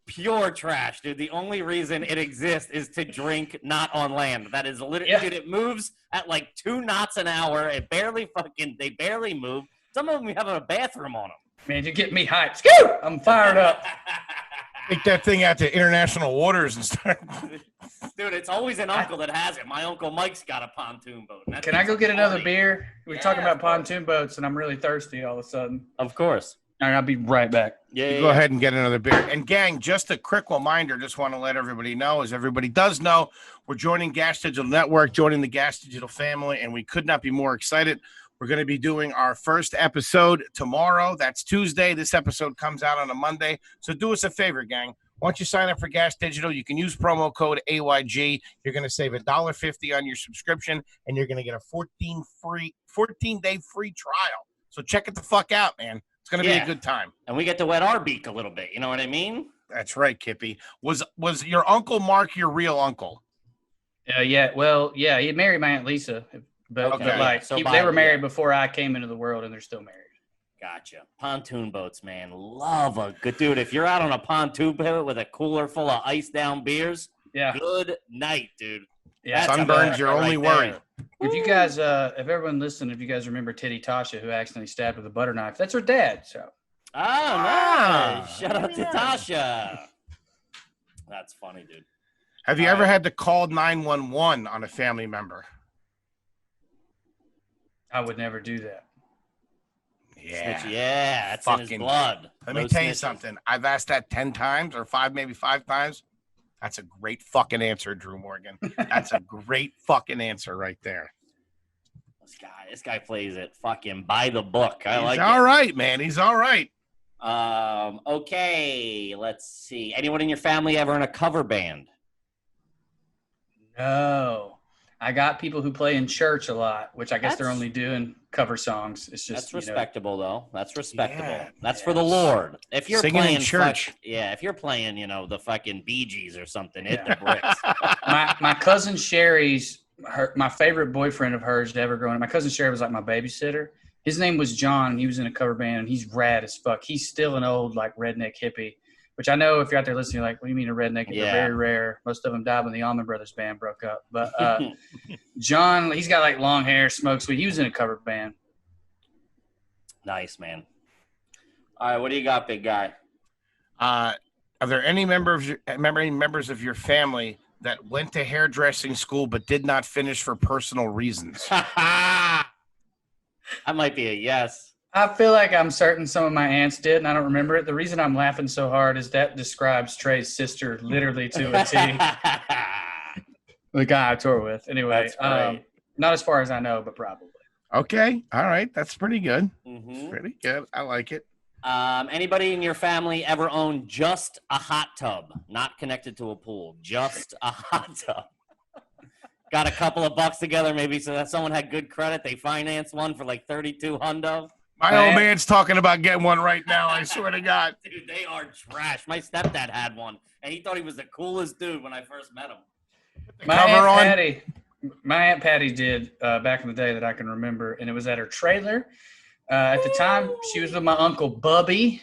pure trash, dude. The only reason it exists is to drink, not on land. That is literally, dude, it moves at like 2 knots an hour. They barely move. Some of them have a bathroom on them. Man, you get me hyped. Scoot! I'm fired up. Take that thing out to international waters and start. Dude, it's always an uncle that has it. My Uncle Mike's got a pontoon boat. Can I go get another beer? We're talking about pontoon boats, and I'm really thirsty all of a sudden. Of course. All right, I'll be right back. Go ahead and get another beer. And gang, just a quick reminder, just want to let everybody know, as everybody does know, we're joining Gas Digital Network, joining the Gas Digital family, and we could not be more excited. We're going to be doing our first episode tomorrow. That's Tuesday. This episode comes out on a Monday. So do us a favor, gang. Once you sign up for Gas Digital, you can use promo code AYG. You're going to save $1.50 on your subscription, and you're going to get a 14-day free trial. So check it the fuck out, man. It's going to be a good time. And we get to wet our beak a little bit. You know what I mean? That's right, Kippy. Was your Uncle Mark your real uncle? Yeah. Well, yeah, he married my Aunt Lisa. But they were married before I came into the world, and they're still married. Gotcha. Pontoon boats, man. Love a good dude. If you're out on a pontoon boat with a cooler full of ice down beers, good night, dude. Yeah, sunburn's your only worry. If you guys, if everyone listened, if you guys remember Titty Tasha, who accidentally stabbed with a butter knife, that's her dad. So. Oh, nice. Shout out to Tasha. That's funny, dude. Have you ever had to call 911 on a family member? I would never do that. Yeah, it's in his blood. Let me tell you something. I've asked that 10 times or maybe five times. That's a great fucking answer, Drew Morgan. That's a great fucking answer right there. This guy plays it fucking by the book. He's all right, man. He's all right. Okay, let's see. Anyone in your family ever in a cover band? No. I got people who play in church a lot, which I guess they're only doing cover songs. It's just that's respectable, though. That's respectable. Yeah, that's for the Lord. If you're singing playing in church, if you're playing, the fucking Bee Gees or something, hit the bricks. my cousin Sherry's, my favorite boyfriend of hers to ever growing up. My cousin Sherry was like my babysitter. His name was John, and he was in a cover band, and he's rad as fuck. He's still an old like redneck hippie. Which I know if you're out there listening, you're like, what do you mean a redneck? They're very rare. Most of them died when the Allman Brothers band broke up. But John, he's got like long hair, smokes weed. He was in a cover band. Nice, man. All right, what do you got, big guy? Are there any members of your family that went to hairdressing school but did not finish for personal reasons? That might be a yes. I feel like I'm certain some of my aunts did, and I don't remember it. The reason I'm laughing so hard is that describes Trey's sister literally to a T. The guy I tour with. Anyway, not as far as I know, but probably. Okay. All right. That's pretty good. Mm-hmm. That's pretty good. I like it. Anybody in your family ever owned just a hot tub, not connected to a pool, just a hot tub? Got a couple of bucks together, maybe, so that someone had good credit. They financed one for like $3,200. My old man's talking about getting one right now. I swear to God. Dude, they are trash. My stepdad had one, and he thought he was the coolest dude when I first met him. My Aunt Patty did back in the day that I can remember, and it was at her trailer. At the time, she was with my Uncle Bubby.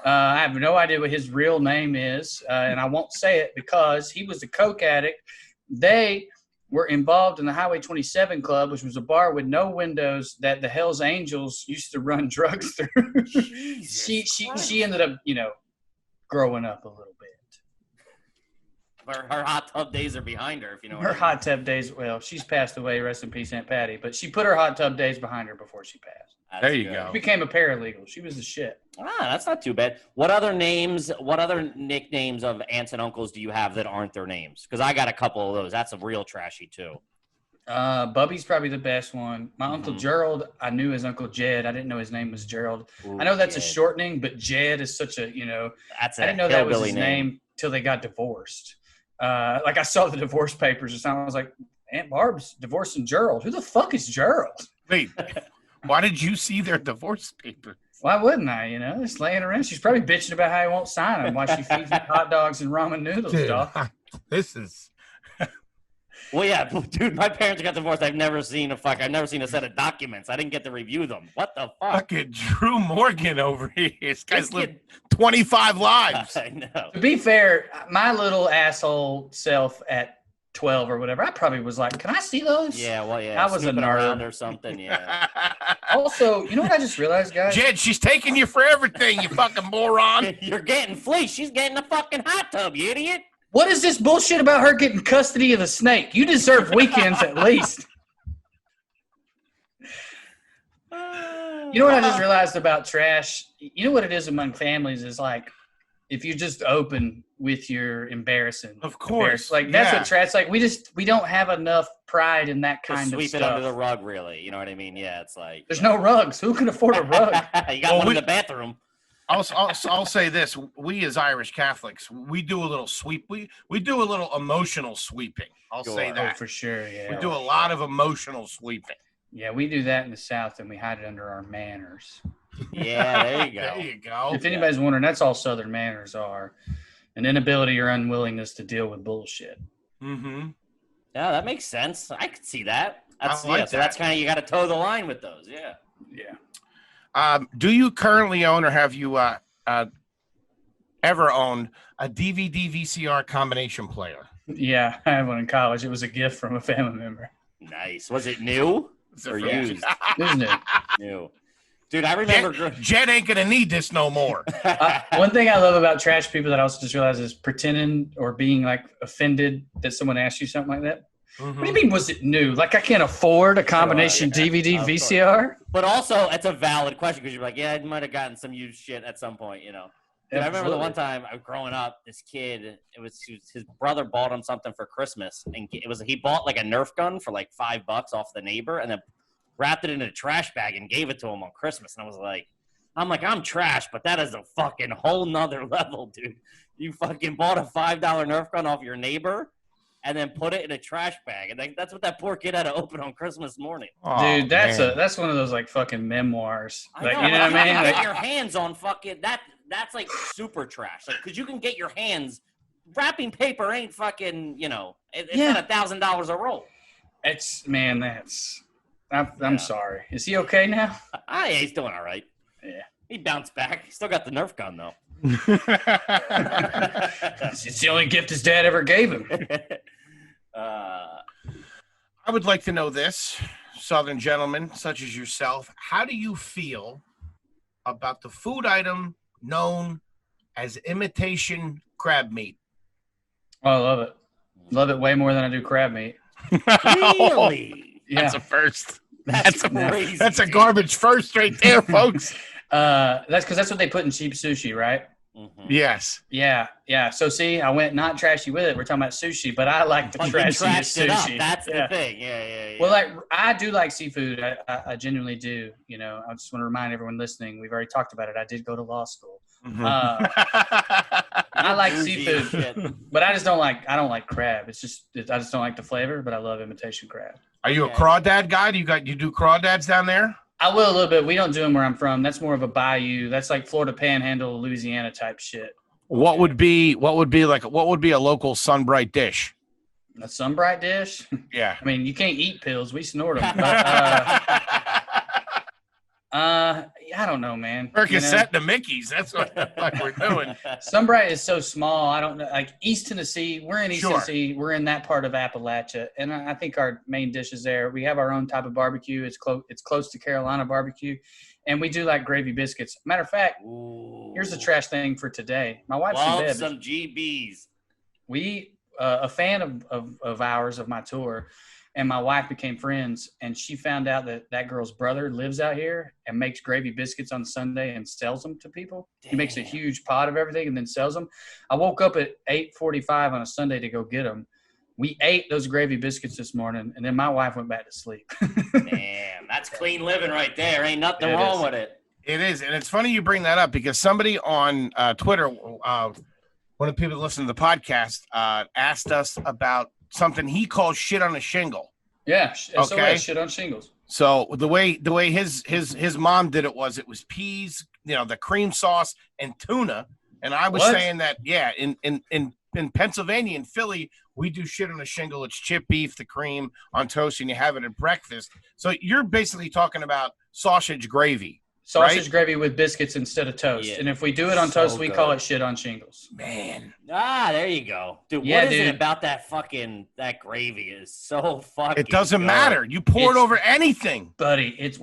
I have no idea what his real name is, and I won't say it because he was a coke addict. They were involved in the Highway 27 Club, which was a bar with no windows that the Hells Angels used to run drugs through. She ended up, growing up a little bit. Her hot tub days are behind her, if you know what I mean. Hot tub days, well, she's passed away, rest in peace, Aunt Patty, but she put her hot tub days behind her before she passed. There you go. She became a paralegal. She was the shit. That's not too bad. What other nicknames of aunts and uncles do you have that aren't their names? Because I got a couple of those. That's a real trashy, too. Bubby's probably the best one. My Uncle Gerald, I knew his Uncle Jed. I didn't know his name was Gerald. I know that's Jed. A shortening, but Jed is such a, I didn't know that was his name till they got divorced. Like I saw the divorce papers or something. I was like, Aunt Barb's divorcing Gerald. Who the fuck is Gerald? Wait. Why did you see their divorce papers? Why wouldn't I? You know, just laying around. She's probably bitching about how he won't sign him while she feeds him hot dogs and ramen noodles, Dude, dog. this is. Well, yeah, dude, my parents got divorced. I've never seen a set of documents. I didn't get to review them. What the fuck? Fucking Drew Morgan over here. This guy's This lived kid- 25 lives. I know. To be fair, my little asshole self at 12 or whatever, I probably was like, can I see those? Yeah, well, yeah. I was a snooping nerd. around or something, yeah. Also, you know what I just realized, guys? Jed, she's taking you for everything, you fucking moron. You're getting fleeced. She's getting a fucking hot tub, you idiot. What is this bullshit about her getting custody of the snake? You deserve weekends at least. You know what I just realized about trash? You know what it is among families is like, if you're just open with your embarrassing. Of course. Like, that's what trash, like, we don't have enough pride in that kind of Sweep stuff. it under the rug, really. You know what I mean? Yeah, it's like. There's no rugs. Who can afford a rug? You got one in the bathroom. I'll say this: we as Irish Catholics, we do a little sweep. We do a little emotional sweeping. I'll say that Oh, for sure. Yeah. we do a lot of emotional sweeping. Yeah, we do that in the South, and we hide it under our manners. Yeah, there you go. There you go. If anybody's wondering, that's all Southern manners are: an inability or unwillingness to deal with bullshit. Mm-hmm. Yeah, that makes sense. I could see that. That's I like yeah. So that's kind of you got to toe the line with those. Yeah. Yeah. Do you currently own, or have you ever owned a DVD VCR combination player? Yeah, I had one in college. It was a gift from a family member. Nice. Was it new or used? Isn't it? New. Dude, I remember. Jed ain't gonna need this no more. One thing I love about trash people that I also just realized is pretending or being like offended that someone asked you something like that. Mm-hmm. What do you mean, was it new? Like, I can't afford a combination DVD VCR? But also, it's a valid question because you're like, yeah, I might have gotten some used shit at some point, you know. Dude, I remember the one time growing up, this kid, his brother bought him something for Christmas, and he bought like a Nerf gun for like $5 off the neighbor, and then wrapped it in a trash bag and gave it to him on Christmas. And I was like, I'm trash, but that is a fucking whole nother level, dude. You fucking bought a $5 Nerf gun off your neighbor and then put it in a trash bag. And that's what that poor kid had to open on Christmas morning. Oh, dude, that's one of those like fucking memoirs. I Like, know, you know what I mean? Get Like, your hands on fucking that's like super trash. Like, because you can get your hands. Wrapping paper ain't fucking, you know, it's not $1,000 a roll. I'm sorry. Is he okay now? Yeah, he's doing all right. Yeah. He bounced back. He still got the Nerf gun, though. It's the only gift his dad ever gave him. I would like to know this, Southern gentlemen such as yourself. How do you feel about the food item known as imitation crab meat? Oh, I love it. Love it way more than I do crab meat. Really? Yeah. That's a first. That's crazy. That's a garbage first right there, folks. That's because that's what they put in cheap sushi, right? Mm-hmm. Yes. Yeah. So see, I went not trashy with it. We're talking about sushi, but I like the trashy sushi. That's the thing. Yeah. Well, like, I do like seafood. I genuinely do. You know, I just want to remind everyone listening. We've already talked about it. I did go to law school. Mm-hmm. I like seafood, but I don't like crab. I just don't like the flavor, but I love imitation crab. Are you a crawdad guy? You do crawdads down there? I will a little bit. We don't do them where I'm from. That's more of a bayou. That's like Florida Panhandle, Louisiana type shit. What would be a local Sunbright dish? A Sunbright dish? Yeah. I mean, you can't eat pills. We snort them. I don't know, man. Percocet to Mickey's. That's what the fuck we're doing. Sunbright is so small. I don't know. Like East Tennessee, we're in East Sure. Tennessee. We're in that part of Appalachia, and I think our main dish is there. We have our own type of barbecue. It's close to Carolina barbecue, and we do like gravy biscuits. Matter of fact, here's the trash thing for today. My wife's in bed. Some GBs. A fan of ours of my tour, and my wife became friends, and she found out that girl's brother lives out here and makes gravy biscuits on Sunday and sells them to people. Damn. He makes a huge pot of everything and then sells them. I woke up at 8:45 on a Sunday to go get them. We ate those gravy biscuits this morning, and then my wife went back to sleep. Damn, that's clean living right there. Ain't nothing wrong with it. It is, and it's funny you bring that up because somebody on Twitter, one of the people that listen to the podcast, asked us about something he calls shit on a shingle. Yeah, Okay. shit on shingles. So the way his mom did it was peas, the cream sauce and tuna. And I was saying that, in Pennsylvania and Philly, we do shit on a shingle. It's chip beef, the cream on toast, and you have it at breakfast. So you're basically talking about sausage gravy. Sausage gravy with biscuits instead of toast. Yeah. And if we do it on toast, we call it shit on shingles. Man. There you go. Dude, what is it about that gravy is so fucking It doesn't matter. You pour it over anything. Buddy, it's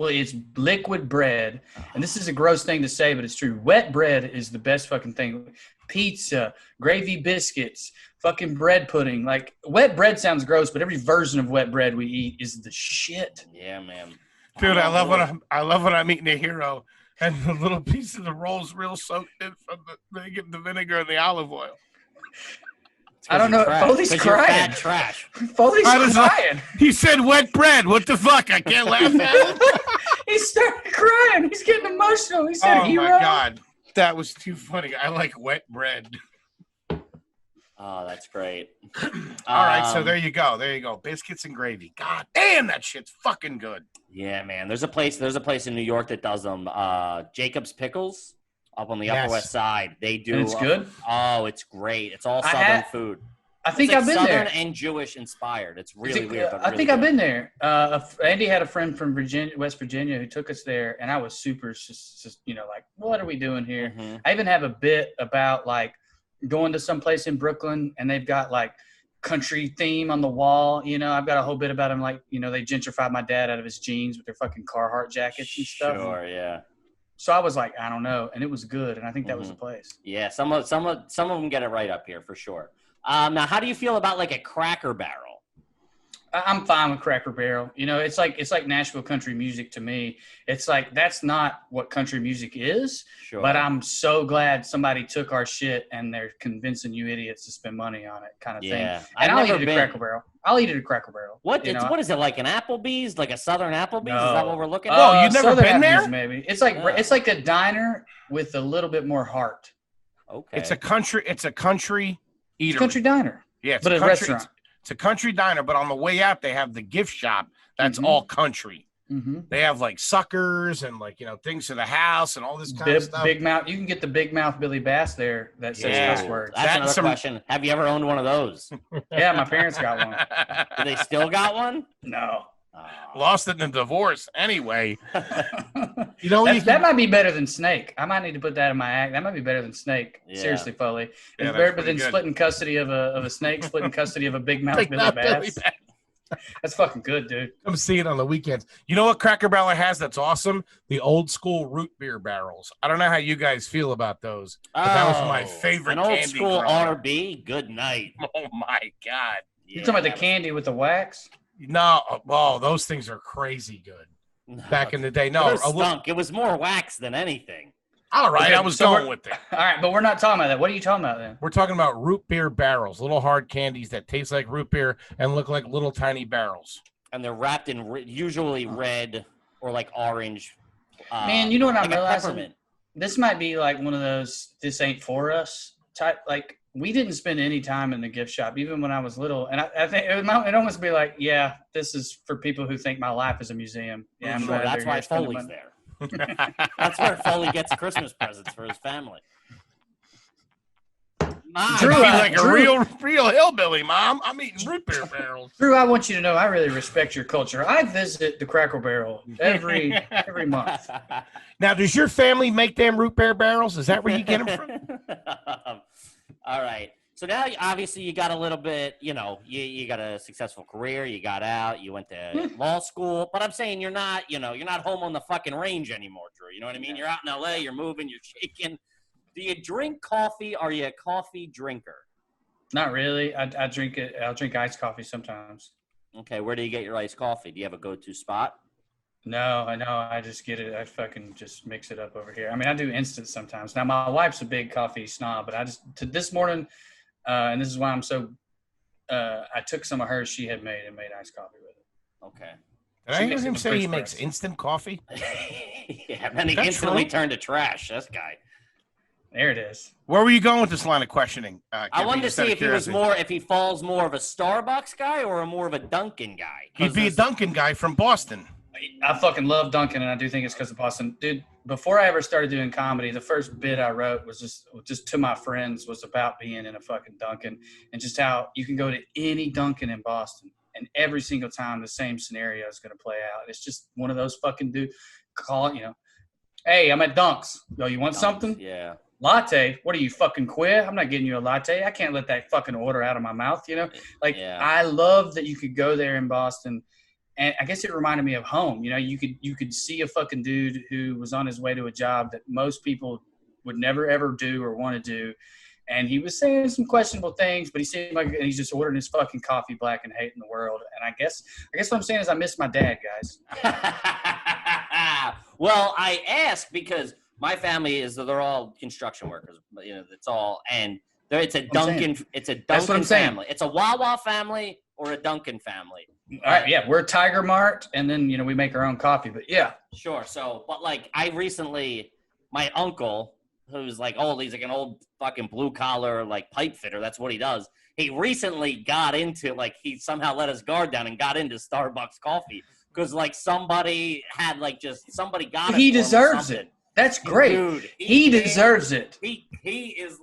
liquid bread. And this is a gross thing to say, but it's true. Wet bread is the best fucking thing. Pizza, gravy biscuits, fucking bread pudding. Like, wet bread sounds gross, but every version of wet bread we eat is the shit. Yeah, man. Dude, I love when I'm eating a hero and the little piece of the roll's real soaked in from they get the vinegar and the olive oil. I don't know. Foley's crying. Trash. Foley's crying. He said wet bread. What the fuck? I can't laugh at it. He started crying. He's getting emotional. He said, "Hero." Oh my God, that was too funny. I like wet bread. Oh, that's great. All right, so there you go. Biscuits and gravy. God damn, that shit's fucking good. Yeah, man. There's a place in New York that does them. Jacob's Pickles up on the Upper West Side. They do. And it's good? Oh, it's great. It's all Southern food. I think I've been Southern there. Southern and Jewish inspired. It's really weird. But I think I've been there. Andy had a friend from West Virginia, who took us there, and I was super just like, what are we doing here? Mm-hmm. I even have a bit about like going to some place in Brooklyn and they've got like country theme on the wall. I've got a whole bit about them. Like, they gentrified my dad out of his jeans with their fucking Carhartt jackets and stuff. Sure. Yeah. So I was like, I don't know. And it was good. And I think that was the place. Yeah. Some of them get it right up here for sure. Now, how do you feel about like a Cracker Barrel? I'm fine with Cracker Barrel. It's like Nashville country music to me. It's like, that's not what country music is. Sure. But I'm so glad somebody took our shit and they're convincing you idiots to spend money on it, kind of thing. And I'll eat it at Cracker Barrel. What is it, like an Applebee's, like a Southern Applebee's? No. Is that what we're looking at? Oh, you've never been there? Maybe it's like a diner with a little bit more heart. Okay. It's a country eatery. It's a country diner. Yeah, it's a restaurant. It's a country diner, but on the way out, they have the gift shop that's all country. Mm-hmm. They have like suckers and like, things to the house and all this kind of stuff. Big mouth. You can get the big mouth Billy Bass there that says cuss words. That's another question. Have you ever owned one of those? Yeah, my parents got one. Do they still got one? No. Lost it in a divorce anyway. That might be better than Snake. I might need to put that in my act. That might be better than Snake. Yeah. Seriously, Foley. It's better than splitting custody of a snake, splitting custody of a big mouth Billy Bass. That's fucking good, dude. Come see it on the weekends. You know what Cracker Barrel has that's awesome? The old school root beer barrels. I don't know how you guys feel about those, but that was my favorite candy. An old school R&B. Good night. Oh my God. Yeah, you're talking about the candy with the wax? No, those things are crazy good. Back in the day, no, it was more wax than anything. All right, okay, I was going with it. All right, but we're not talking about that. What are you talking about then? We're talking about root beer barrels, little hard candies that taste like root beer and look like little tiny barrels. And they're wrapped in usually red or like orange. Man, you know what I'm realizing? This might be like one of those "this ain't for us" type. Like, we didn't spend any time in the gift shop, even when I was little. And I think it almost be like, yeah, this is for people who think my life is a museum. Yeah, I'm sure that's why Foley's there. That's where Foley gets Christmas presents for his family. Mom, Drew, like a real hillbilly, Mom. I'm eating root beer barrels. Drew, I want you to know I really respect your culture. I visit the Cracker Barrel every month. Now, does your family make them root beer barrels? Is that where you get them from? All right. So now, obviously, you got a little bit, you got a successful career. You got out. You went to law school. But I'm saying you're not home on the fucking range anymore, Drew. You know what I mean? You're out in L.A. You're moving. You're shaking. Do you drink coffee? Are you a coffee drinker? Not really. I drink it. I'll drink iced coffee sometimes. Okay. Where do you get your iced coffee? Do you have a go-to spot? No, I know. I just get it. I fucking just mix it up over here. I mean, I do instant sometimes. Now, my wife's a big coffee snob, but this morning, and this is why I'm so, I took some of hers she had made and made iced coffee with it. Okay. Did I hear him say he makes instant coffee? Yeah, and then he instantly turned to trash, this guy. There it is. Where were you going with this line of questioning? I wanted to see if he falls more of a Starbucks guy or more of a Dunkin' guy. He'd be a Dunkin' guy from Boston. I fucking love Duncan, and I do think it's because of Boston. Dude, before I ever started doing comedy, the first bit I wrote was just to my friends was about being in a fucking Duncan and just how you can go to any Duncan in Boston, and every single time the same scenario is going to play out. It's just one of those fucking dude calling, hey, I'm at Dunks. Yo, you want something? Yeah. Latte? What are you, fucking queer? I'm not getting you a latte. I can't let that fucking order out of my mouth, I love that you could go there in Boston. And I guess it reminded me of home. You could see a fucking dude who was on his way to a job that most people would never ever do or want to do, and he was saying some questionable things, but he seemed like he's just ordering his fucking coffee black and hating the world. And I guess what I'm saying is I miss my dad, guys. Well, I ask because my family they're all construction workers. It's all and it's a Duncan family. It's a Wawa family or a Duncan family. All right, yeah, we're Tiger Mart, and then we make our own coffee. But yeah, sure. So, but I recently, my uncle, who's old, he's an old fucking blue collar pipe fitter. That's what he does. He recently got into he somehow let his guard down and got into Starbucks coffee because somebody had somebody got it. He deserves it. That's great. Dude, he deserves it. He is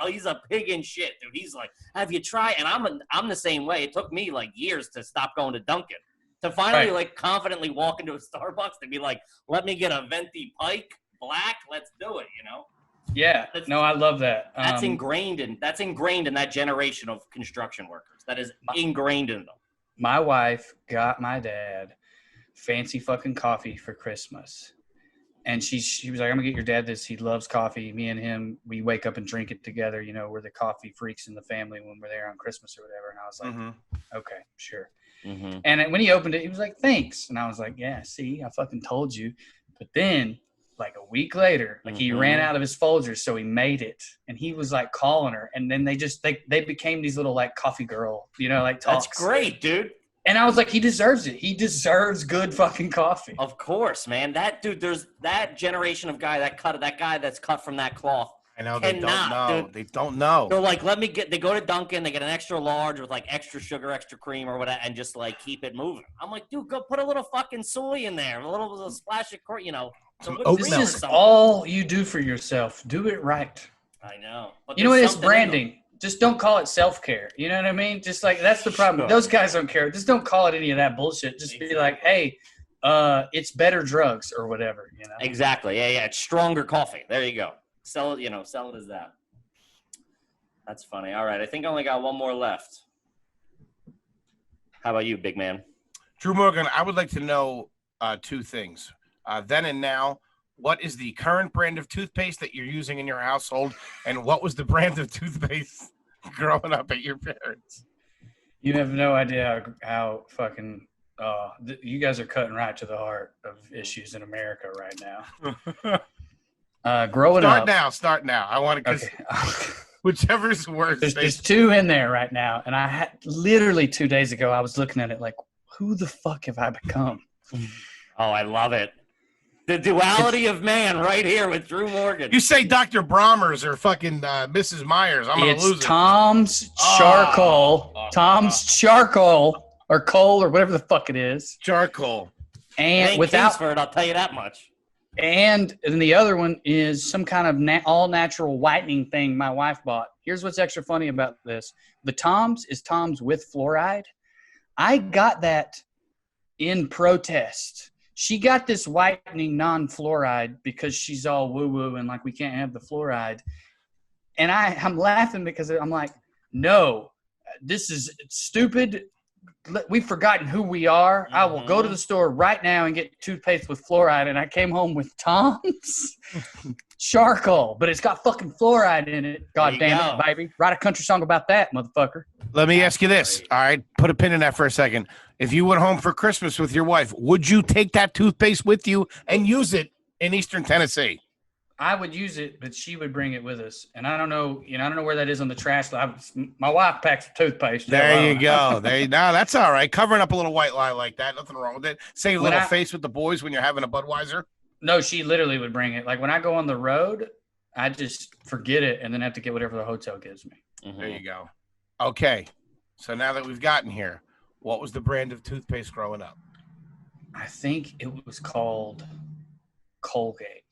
he's a pig in shit, dude. He's have you tried? And I'm the same way. It took me years to stop going to Dunkin'. To finally confidently walk into a Starbucks to be let me get a venti pike black. Let's do it, Yeah. No, I love that. That's ingrained in that generation of construction workers. That is ingrained in them. My wife got my dad fancy fucking coffee for Christmas. And she was like, I'm going to get your dad this. He loves coffee. Me and him, we wake up and drink it together. We're the coffee freaks in the family when we're there on Christmas or whatever. And I was like, okay, sure. Mm-hmm. And when he opened it, he was like, thanks. And I was like, yeah, see, I fucking told you. But then a week later, he ran out of his Folgers. So he made it. And he was calling her. And then they became these little coffee girl, talks. That's great, dude. And I was like, he deserves it. He deserves good fucking coffee. Of course, man. That dude, there's that generation of guy that guy that's cut from that cloth. I know they don't know. Dude. They don't know. They're they go to Dunkin', they get an extra large with extra sugar, extra cream or whatever, and just keep it moving. I'm like, dude, go put a little fucking soy in there, a little splash of cream, This is all you do for yourself. Do it right. I know. But what it's branding. Just don't call it self-care. You know what I mean? Just that's the problem. Sure. Those guys don't care. Just don't call it any of that bullshit. Just be like, hey, it's better drugs or whatever, Exactly. Yeah. It's stronger coffee. There you go. Sell it, sell it as that. That's funny. All right. I think I only got one more left. How about you, big man? Drew Morgan, I would like to know two things. Then and now, what is the current brand of toothpaste that you're using in your household? And what was the brand of toothpaste growing up at your parents? You have no idea how fucking you guys are cutting right to the heart of issues in America right now. Growing up. Start now. I want to, okay. Whichever's worse. There's two in there right now. And I had literally 2 days ago, I was looking at it who the fuck have I become? Oh, I love it. The duality of man right here with Drew Morgan. You say Dr. Bromers or fucking Mrs. Myers. I'm going to lose it. Tom's charcoal. Tom's charcoal or coal or whatever the fuck it is. Charcoal. And without Kingsford, I'll tell you that much. And the other one is some kind of all-natural whitening thing my wife bought. Here's what's extra funny about this. The Tom's is Tom's with fluoride. I got that in protest. She got this whitening non-fluoride because she's all woo-woo and we can't have the fluoride. And I'm laughing because I'm like, no, this is stupid. We've forgotten who we are. I will go to the store right now and get toothpaste with fluoride. And I came home with Tom's charcoal, but it's got fucking fluoride in it. God damn it, baby. Write a country song about that, motherfucker. Let me ask you this. All right, put a pin in that for a second. If you went home for Christmas with your wife, would you take that toothpaste with you and use it in Eastern Tennessee? I would use it, but she would bring it with us. And I don't know, I don't know where that is on the trash. My wife packs toothpaste. There you go. No, that's all right. Covering up a little white lie like that. Nothing wrong with it. Save a little face with the boys when you're having a Budweiser. No, she literally would bring it. When I go on the road, I just forget it and then have to get whatever the hotel gives me. Mm-hmm. There you go. Okay. So now that we've gotten here, what was the brand of toothpaste growing up? I think it was called Colgate.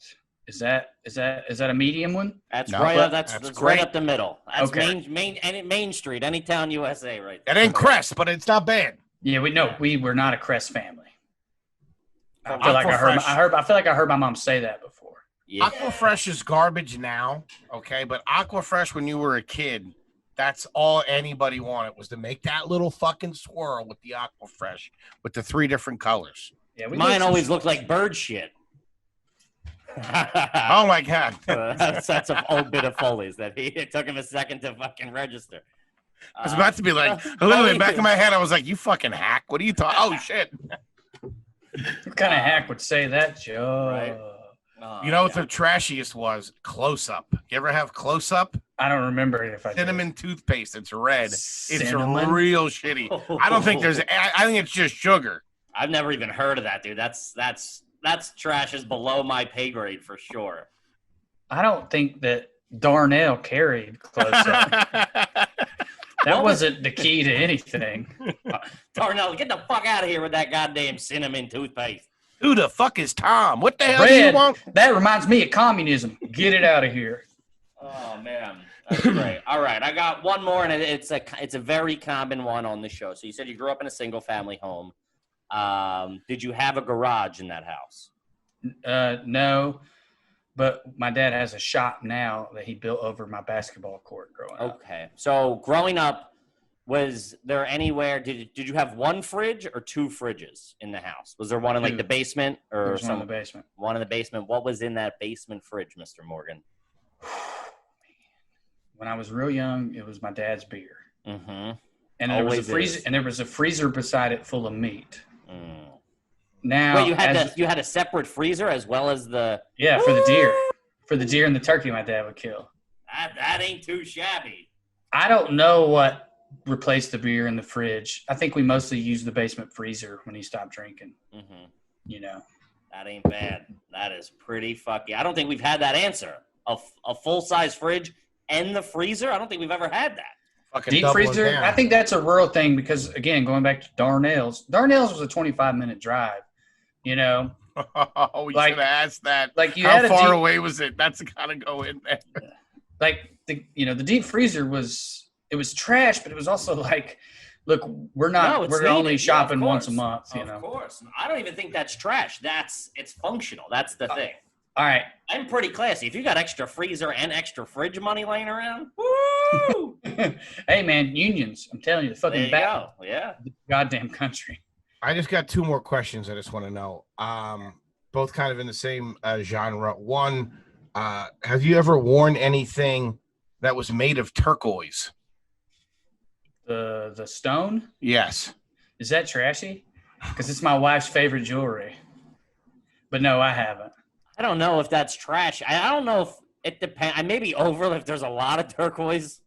Is that a medium one? That's No, right. but That's that's right great. up the middle. That's Okay. Main Street, Anytown, USA, right It there. ain't Crest, but it's not bad. Yeah, we were not a Crest family. I Aquafresh. feel like I heard my mom say that before. Yeah. Aquafresh is garbage now, okay? But Aquafresh when you were a kid, that's all anybody wanted was to make that little fucking swirl with the Aquafresh with the 3 different colors. Yeah, we Mine always looked like bird shit. Oh my God. That's an old bit of Foley's that it took him a second to fucking register. I was about to be like, literally back in my head, I was like, you fucking hack. What are you talking? Oh, shit. What kind of hack would say that, Joe? Right. You know what the trashiest was? Close Up. You ever have Close Up? I don't remember it if I did. Cinnamon toothpaste. It's red. Cinnamon? It's real shitty. I don't think I think it's just sugar. I've never even heard of that, dude. That's trash is below my pay grade for sure. I don't think that Darnell carried Close Up. That wasn't the key to anything. Darnell, get the fuck out of here with that goddamn cinnamon toothpaste. Who the fuck is Tom? What the hell do Red, you want? that reminds me of communism. Get it out of here. Oh man, that's great. All right, I got one more, and it's a very common one on the show. So you said you grew up in a single family home. Did you have a garage in that house? No, but my dad has a shop now that he built over my basketball court growing up. Okay, so growing up, was there anywhere? Did you have one fridge or 2 fridges in the house? Was there one in like the basement or There was one in the basement? One in the basement. What was in that basement fridge, Mr. Morgan? When I was real young, it was my dad's beer. Mm-hmm. And there was a Always freezer, is. and there was a freezer beside it full of meat. Mm. Now, Wait, you had a separate freezer as well as the for the deer and the turkey my dad would kill. that ain't too shabby. I don't know what replaced the beer in the fridge. I think we mostly used the basement freezer when he stopped drinking. Mm-hmm. You know, That ain't bad. That is pretty fucky. I don't think we've had that answer. A full size fridge and the freezer. I don't think we've ever had that. Fucking deep doubling freezer. down. I think that's a rural thing because again, going back to Darnell's was a 25-minute drive. You know, Oh, we should have asked that. like you How had a far deep, away was it? That's gotta go in there. like the deep freezer was trash, but it was also like, look, we're needed. only Yeah, shopping of once a course. month. You Of know, course. I don't even think that's trash. It's functional. That's the thing. all right. I'm pretty classy. If you got extra freezer and extra fridge money laying around, woo! Hey man, unions! I'm telling you, the There fucking you go. Yeah. goddamn country. I just got 2 more questions. I just want to know. Both kind of in the same genre. One, have you ever worn anything that was made of turquoise? The stone, Yes. is that trashy? Because it's my wife's favorite jewelry. But no, I haven't. I don't know if that's trash. I don't know if it depends. I may be over if there's a lot of turquoise.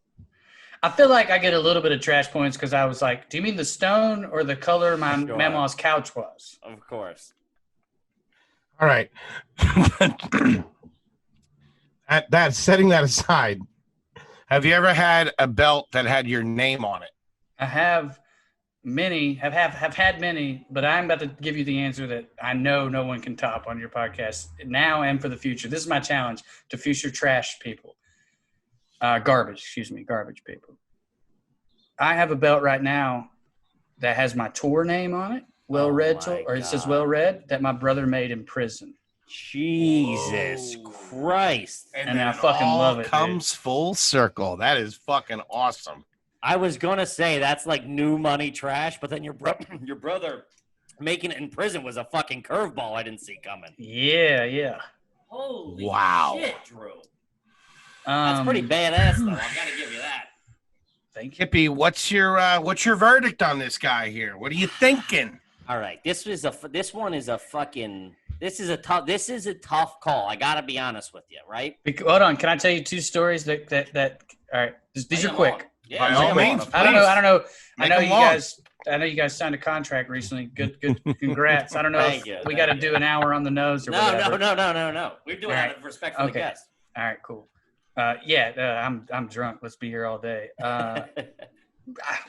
I feel like I get a little bit of trash points because I was like, do you mean the stone or the color my Sure. mama's couch was? Of course. All right. that setting that aside, have you ever had a belt that had your name on it? I have many, have had many, but I'm about to give you the answer that I know no one can top on your podcast now and for the future. This is my challenge to future trash people. Garbage people. I have a belt right now that has my tour name on it, WellRED, my or it says God. WellRED, that my brother made in prison. Jesus Christ. And I it fucking all love it, dude. comes full circle. That is fucking awesome. I was going to say that's like new money trash, but then your brother making it in prison was a fucking curveball I didn't see coming. Yeah. Holy Wow. shit, Drew. That's pretty badass, though. I've got to give you that. Thank you. Hippie, what's your verdict on this guy here? What are you thinking? All right, this is a tough call. I got to be honest with you, right? Hold on. Can I tell you 2 stories that all right. These are quick. Yeah, By lay all 'em means. on. I don't know. Make I know them you long. guys signed a contract recently. Good. Congrats. I don't know Thank if you. we got to do an hour on the nose or No. whatever. We're doing All it right. out of respect for the Okay. guest. All right, cool. I'm drunk. Let's be here all day. All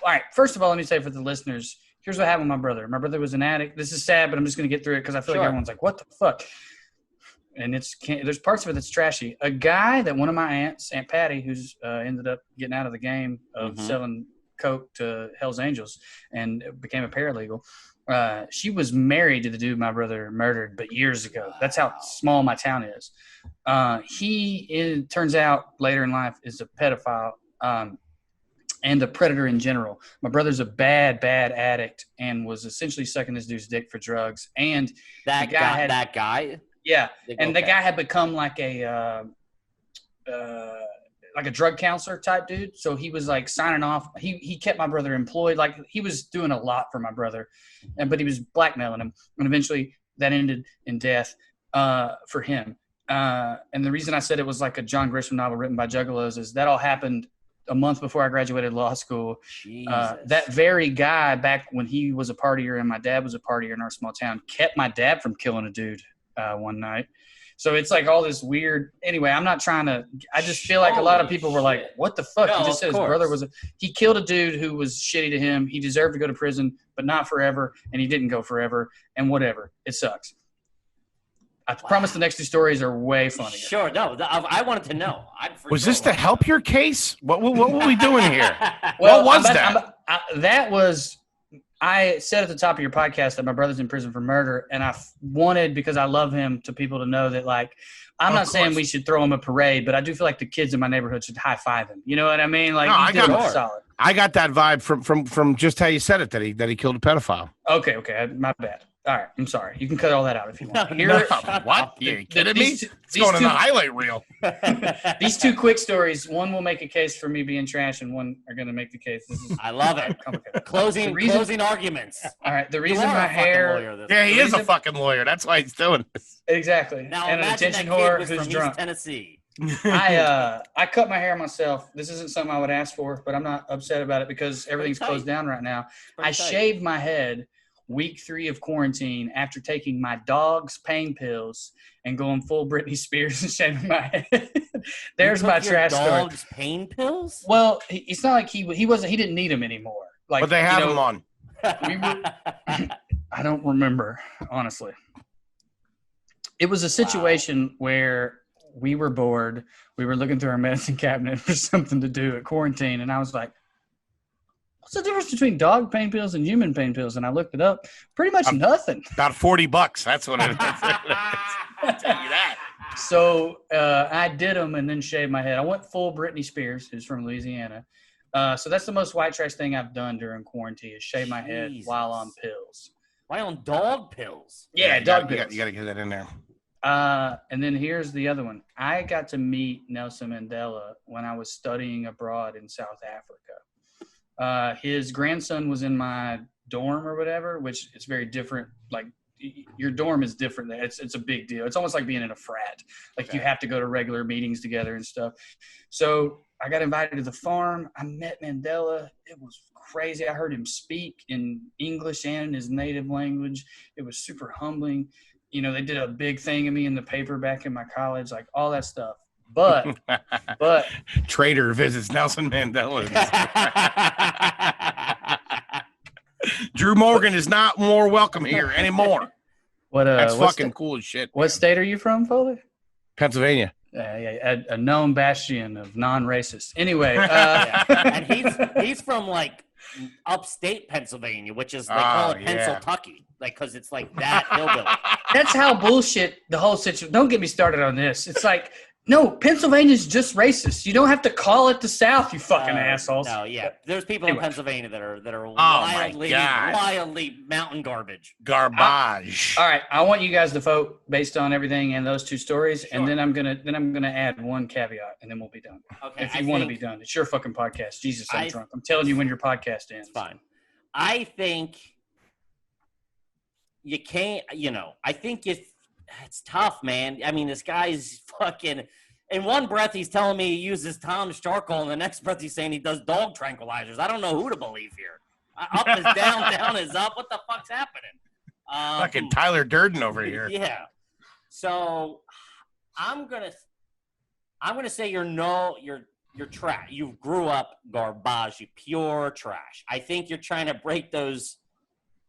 right. First of all, let me say for the listeners, here's what happened with my brother. My brother was an addict. This is sad, but I'm just going to get through it because I feel like Sure. everyone's like, what the fuck? And there's parts of it that's trashy. A guy that one of my aunts, Aunt Patty, who's ended up getting out of the game of selling coke to Hell's Angels and became a paralegal. She was married to the dude my brother murdered, but years ago. That's how small my town is. It turns out later in life is a pedophile and a predator in general. My brother's a bad addict and was essentially sucking this dude's dick for drugs. And that guy. Yeah, and the guy had become like a drug counselor type dude. So he was like signing off. He kept my brother employed. Like he was doing a lot for my brother, but he was blackmailing him. And eventually that ended in death for him. And the reason I said it was like a John Grisham novel written by juggalos is that all happened a month before I graduated law school. That very guy, back when he was a partier and my dad was a partier in our small town, kept my dad from killing a dude one night. So it's like all this weird. Anyway, I'm not trying to. I just feel like a lot of people were like, "What the fuck?" No, He just said his brother he killed a dude who was shitty to him. He deserved to go to prison, but not forever, and he didn't go forever. And whatever, it sucks. I promise the next two stories are way funnier. Sure, no, I wanted to know. Was this to help your case? What were we doing here? Well, what was that? That was. I said at the top of your podcast that my brother's in prison for murder, and I wanted, because I love him, to people to know that, like, I'm not saying we should throw him a parade, but I do feel like the kids in my neighborhood should high five him. You know what I mean? Like, I got solid. I got that vibe from just how you said it, that he killed a pedophile. Okay, my bad. All right, I'm sorry. You can cut all that out if you want. What? Are you kidding me? It's going in the highlight reel. These two quick stories, one will make a case for me being trash, and one are going to make the case. I love it. Closing arguments. All right, the reason my hair. Yeah, he is a fucking lawyer. That's why he's doing this. Exactly. Now and an imagine attention that kid whore was who's from drunk. East Tennessee. I cut my hair myself. This isn't something I would ask for, but I'm not upset about it because everything's closed down right now. I shaved my head week 3 of quarantine after taking my dog's pain pills and going full Britney Spears and shaving my head. There's my trash story. Dog's pain pills? Well, it's not like he didn't need them anymore. Like, but they have them on. I don't remember, honestly. It was a situation where we were bored. We were looking through our medicine cabinet for something to do at quarantine, and I was like, what's the difference between dog pain pills and human pain pills? And I looked it up. Pretty much nothing. About $40. That's what it is. I'll tell you that. So I did them and then shaved my head. I went full Britney Spears, who's from Louisiana. So that's the most white trash thing I've done during quarantine is shave my head while on pills. Why on dog pills? Yeah, dog pills. You got to get that in there. And then here's the other one. I got to meet Nelson Mandela when I was studying abroad in South Africa. His grandson was in my dorm or whatever, which it's very different. Like your dorm is different. It's a big deal. It's almost like being in a frat. Like you have to go to regular meetings together and stuff. So I got invited to the farm. I met Mandela. It was crazy. I heard him speak in English and in his native language. It was super humbling. You know, they did a big thing of me in the paper back in my college, like all that stuff. But Trader visits Nelson Mandela. Drew Morgan is not more welcome here anymore. That's fucking cool as shit. What state are you from, Foley? Pennsylvania. A known bastion of non-racists. Anyway, and he's from like upstate Pennsylvania, which is they call it Pennsyltucky, like because it's like that hillbilly. That's how bullshit the whole situation. Don't get me started on this. It's like, no, Pennsylvania's just racist. You don't have to call it the South, you fucking assholes. No, yeah. There's people in Pennsylvania that are wildly mountain garbage. Garbage. All right, I want you guys to vote based on everything and those two stories, and then I'm gonna add one caveat, and then we'll be done. Okay. If you want to be done, it's your fucking podcast. Jesus, I'm drunk. I'm telling you when your podcast ends. It's fine. I think you can't. You know, I think it's tough, man. I mean, this guy's fucking. In one breath, he's telling me he uses Tom's charcoal, and the next breath, he's saying he does dog tranquilizers. I don't know who to believe here. Up is down, down is up. What the fuck's happening? Fucking Tyler Durden over here. Yeah. So I'm gonna say you're trash. You grew up garbage. You pure trash. I think you're trying to break those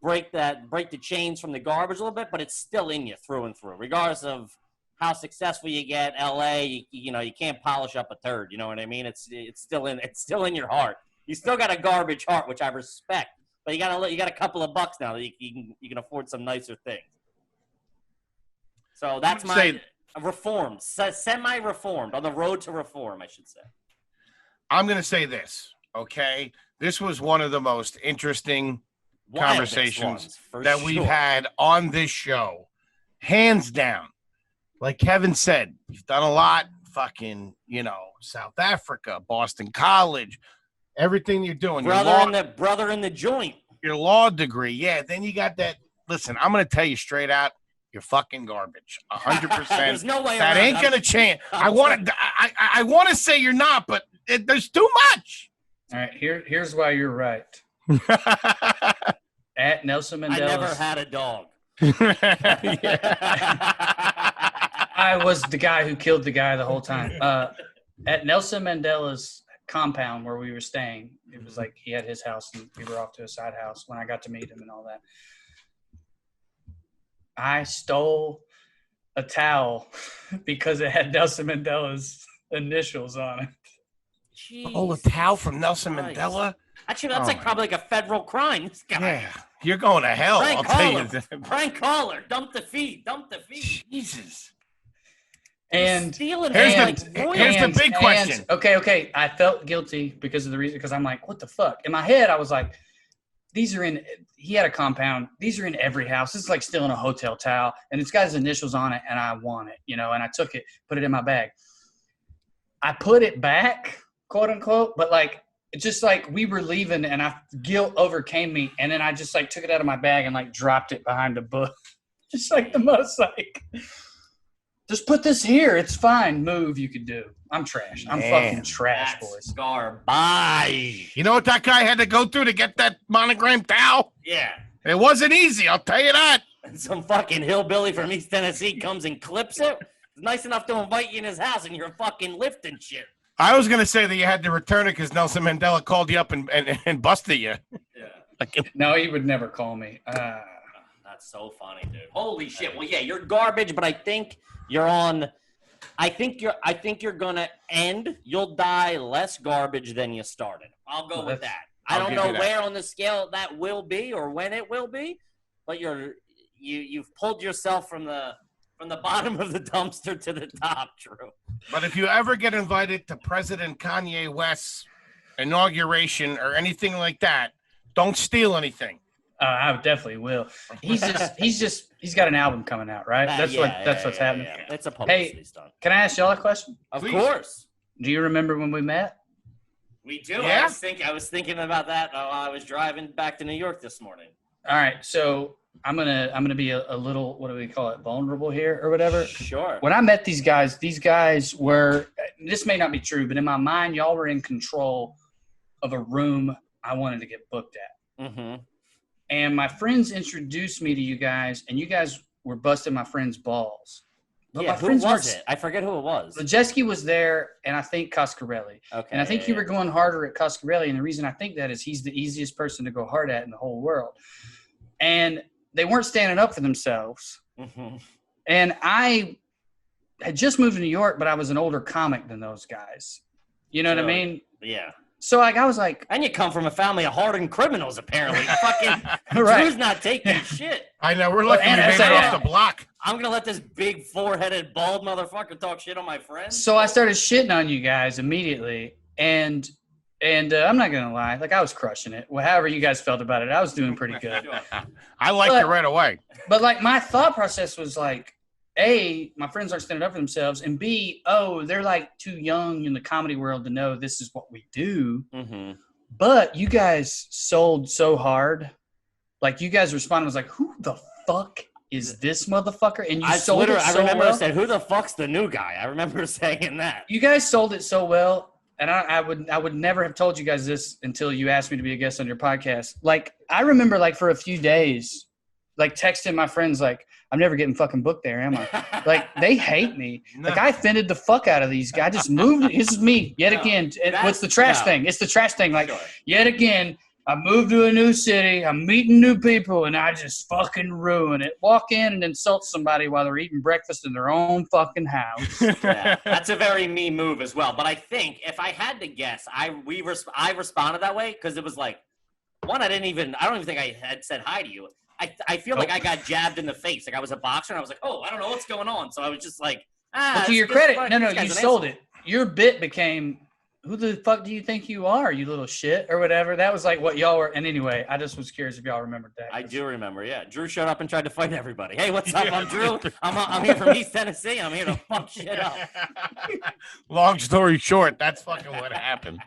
break the chains from the garbage a little bit, but it's still in you through and through, regardless of how successful you get. LA, you know, you can't polish up a turd. You know what I mean? It's still in your heart. You still got a garbage heart, which I respect. But you got a couple of bucks now that you can afford some nicer things. So that's my reformed, semi-reformed, on the road to reform, I should say. I'm going to say this, okay? This was one of the most interesting conversations that we've had on this show. Hands down. Like Kevin said, you've done a lot. Fucking, you know, South Africa, Boston College, everything you're doing. Brother in the joint. Your law degree. Yeah, then you got that. Listen, I'm going to tell you straight out. You're fucking garbage. 100%. There's no way that around. ain't gonna change. I want to say you're not, but there's too much. All right, here's why you're right. At Nelson Mandela, I never had a dog. I was the guy who killed the guy the whole time. At Nelson Mandela's compound where we were staying, it was like he had his house and we were off to a side house when I got to meet him and all that. I stole a towel because it had Nelson Mandela's initials on it. Jeez. Oh, a towel from Nelson Mandela? Actually, that's probably like a federal crime. This guy. Yeah, you're going to hell. I'll tell you that. Prank caller. Dump the feed. Jesus. And stealing. Here's the big question. Okay. I felt guilty because I'm like, what the fuck? In my head, I was like, he had a compound. These are in every house. This is like stealing a hotel towel, and it's got his initials on it, and I want it, you know, and I took it, put it in my bag. I put it back, quote unquote, but like, it's just like we were leaving and guilt overcame me. And then I just like took it out of my bag and like dropped it behind a bush. Just like the most like, just put this here. It's fine. Move you could do. I'm trash. I'm fucking trash, boys. Garbage. You know what that guy had to go through to get that monogram towel? Yeah. It wasn't easy, I'll tell you that. And some fucking hillbilly from East Tennessee comes and clips it. It's nice enough to invite you in his house and you're fucking lifting shit. I was going to say that you had to return it because Nelson Mandela called you up and busted you. Yeah. No, he would never call me. That's so funny, dude. Holy shit. Well, yeah, you're garbage, but I think you're on... I think you're gonna end. You'll die less garbage than you started. I'll go with that. I don't know where on the scale that will be or when it will be, but you've pulled yourself from the bottom of the dumpster to the top. True. But if you ever get invited to President Kanye West's inauguration or anything like that, don't steal anything. I definitely will. He's got an album coming out, right? That's what's happening. Yeah. It's a publicity stunt. Can I ask y'all a question? Of course. Do you remember when we met? We do. Yeah? I was thinking about that while I was driving back to New York this morning. All right, so I'm gonna be a little, what do we call it, vulnerable here or whatever. Sure. When I met these guys were, this may not be true, but in my mind, y'all were in control of a room I wanted to get booked at. Mm-hmm. And my friends introduced me to you guys, and you guys were busting my friend's balls. But yeah, who was it? I forget who it was. Lajeski was there, and I think Coscarelli. Okay. And I think you were going harder at Coscarelli, and the reason I think that is he's the easiest person to go hard at in the whole world. And they weren't standing up for themselves. Mm-hmm. And I had just moved to New York, but I was an older comic than those guys. You know what I mean? Yeah. So like I was like, and you come from a family of hardened criminals, apparently. Fucking right. Drew's not taking shit. I know, we're lucky we made it off the block. I'm gonna let this big four-headed bald motherfucker talk shit on my friends. So I started shitting on you guys immediately, and I'm not gonna lie, like I was crushing it. Well, however you guys felt about it, I was doing pretty good. I liked it right away. But like my thought process was like, A, my friends aren't standing up for themselves, and B, they're like too young in the comedy world to know this is what we do. Mm-hmm. But you guys sold so hard. Like you guys responded was like, who the fuck is this motherfucker? And you sold it so well. I remember saying, who the fuck's the new guy? I remember saying that. You guys sold it so well. And I would never have told you guys this until you asked me to be a guest on your podcast. Like, I remember like for a few days, like texting my friends, like, I'm never getting fucking booked there, am I? Like, they hate me. Like, I offended the fuck out of these guys. I just moved. This is me yet again. What's the trash thing? It's the trash thing. Like, yet again, I moved to a new city. I'm meeting new people, and I just fucking ruin it. Walk in and insult somebody while they're eating breakfast in their own fucking house. Yeah, that's a very me move as well. But I think if I had to guess, I responded that way because it was like, one, I don't even think I had said hi to you. I feel like I got jabbed in the face. Like I was a boxer, and I was like, oh, I don't know what's going on. So I was just like, Well, to your credit, no, you sold it. Your bit became, who the fuck do you think you are, you little shit, or whatever. That was like what y'all were. And anyway, I just was curious if y'all remembered that. I do remember, yeah. Drew showed up and tried to fight everybody. Hey, what's up? I'm Drew. I'm here from East Tennessee. I'm here to fuck shit up. Long story short, that's fucking what happened.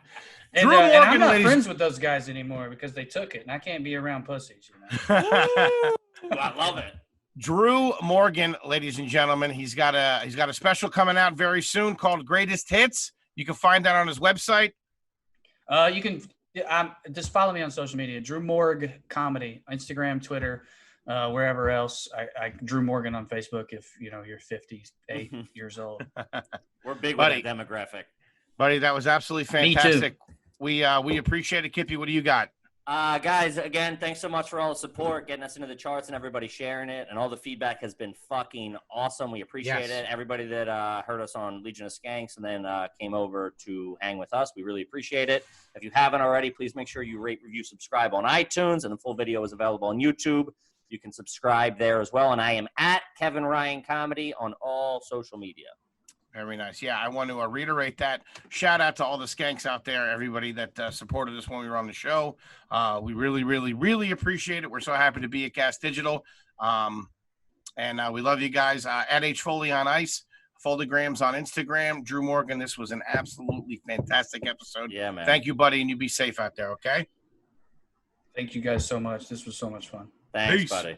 And, Drew Morgan, and I'm not friends with those guys anymore because they took it, and I can't be around pussies. I love it. Drew Morgan, ladies and gentlemen, he's got a special coming out very soon called Greatest Hits. You can find that on his website. You can just follow me on social media, WellRED Comedy, Instagram, Twitter, wherever else. I Drew Morgan on Facebook. If you're 58 years old, we're big with that demographic. Buddy, that was absolutely fantastic. Me too. We appreciate it, Kippy. What do you got? Guys, again, thanks so much for all the support, getting us into the charts and everybody sharing it. And all the feedback has been fucking awesome. We appreciate it. Everybody that heard us on Legion of Skanks and then came over to hang with us, we really appreciate it. If you haven't already, please make sure you rate, review, subscribe on iTunes. And the full video is available on YouTube. You can subscribe there as well. And I am at Kevin Ryan Comedy on all social media. Very nice. Yeah, I want to reiterate that. Shout out to all the skanks out there, everybody that supported us when we were on the show. We really, really, really appreciate it. We're so happy to be at Gas Digital. And we love you guys. At H Foley on Ice, Foldagrams on Instagram. Drew Morgan, this was an absolutely fantastic episode. Yeah, man. Thank you, buddy, and you be safe out there, okay? Thank you guys so much. This was so much fun. Thanks, Peace. buddy.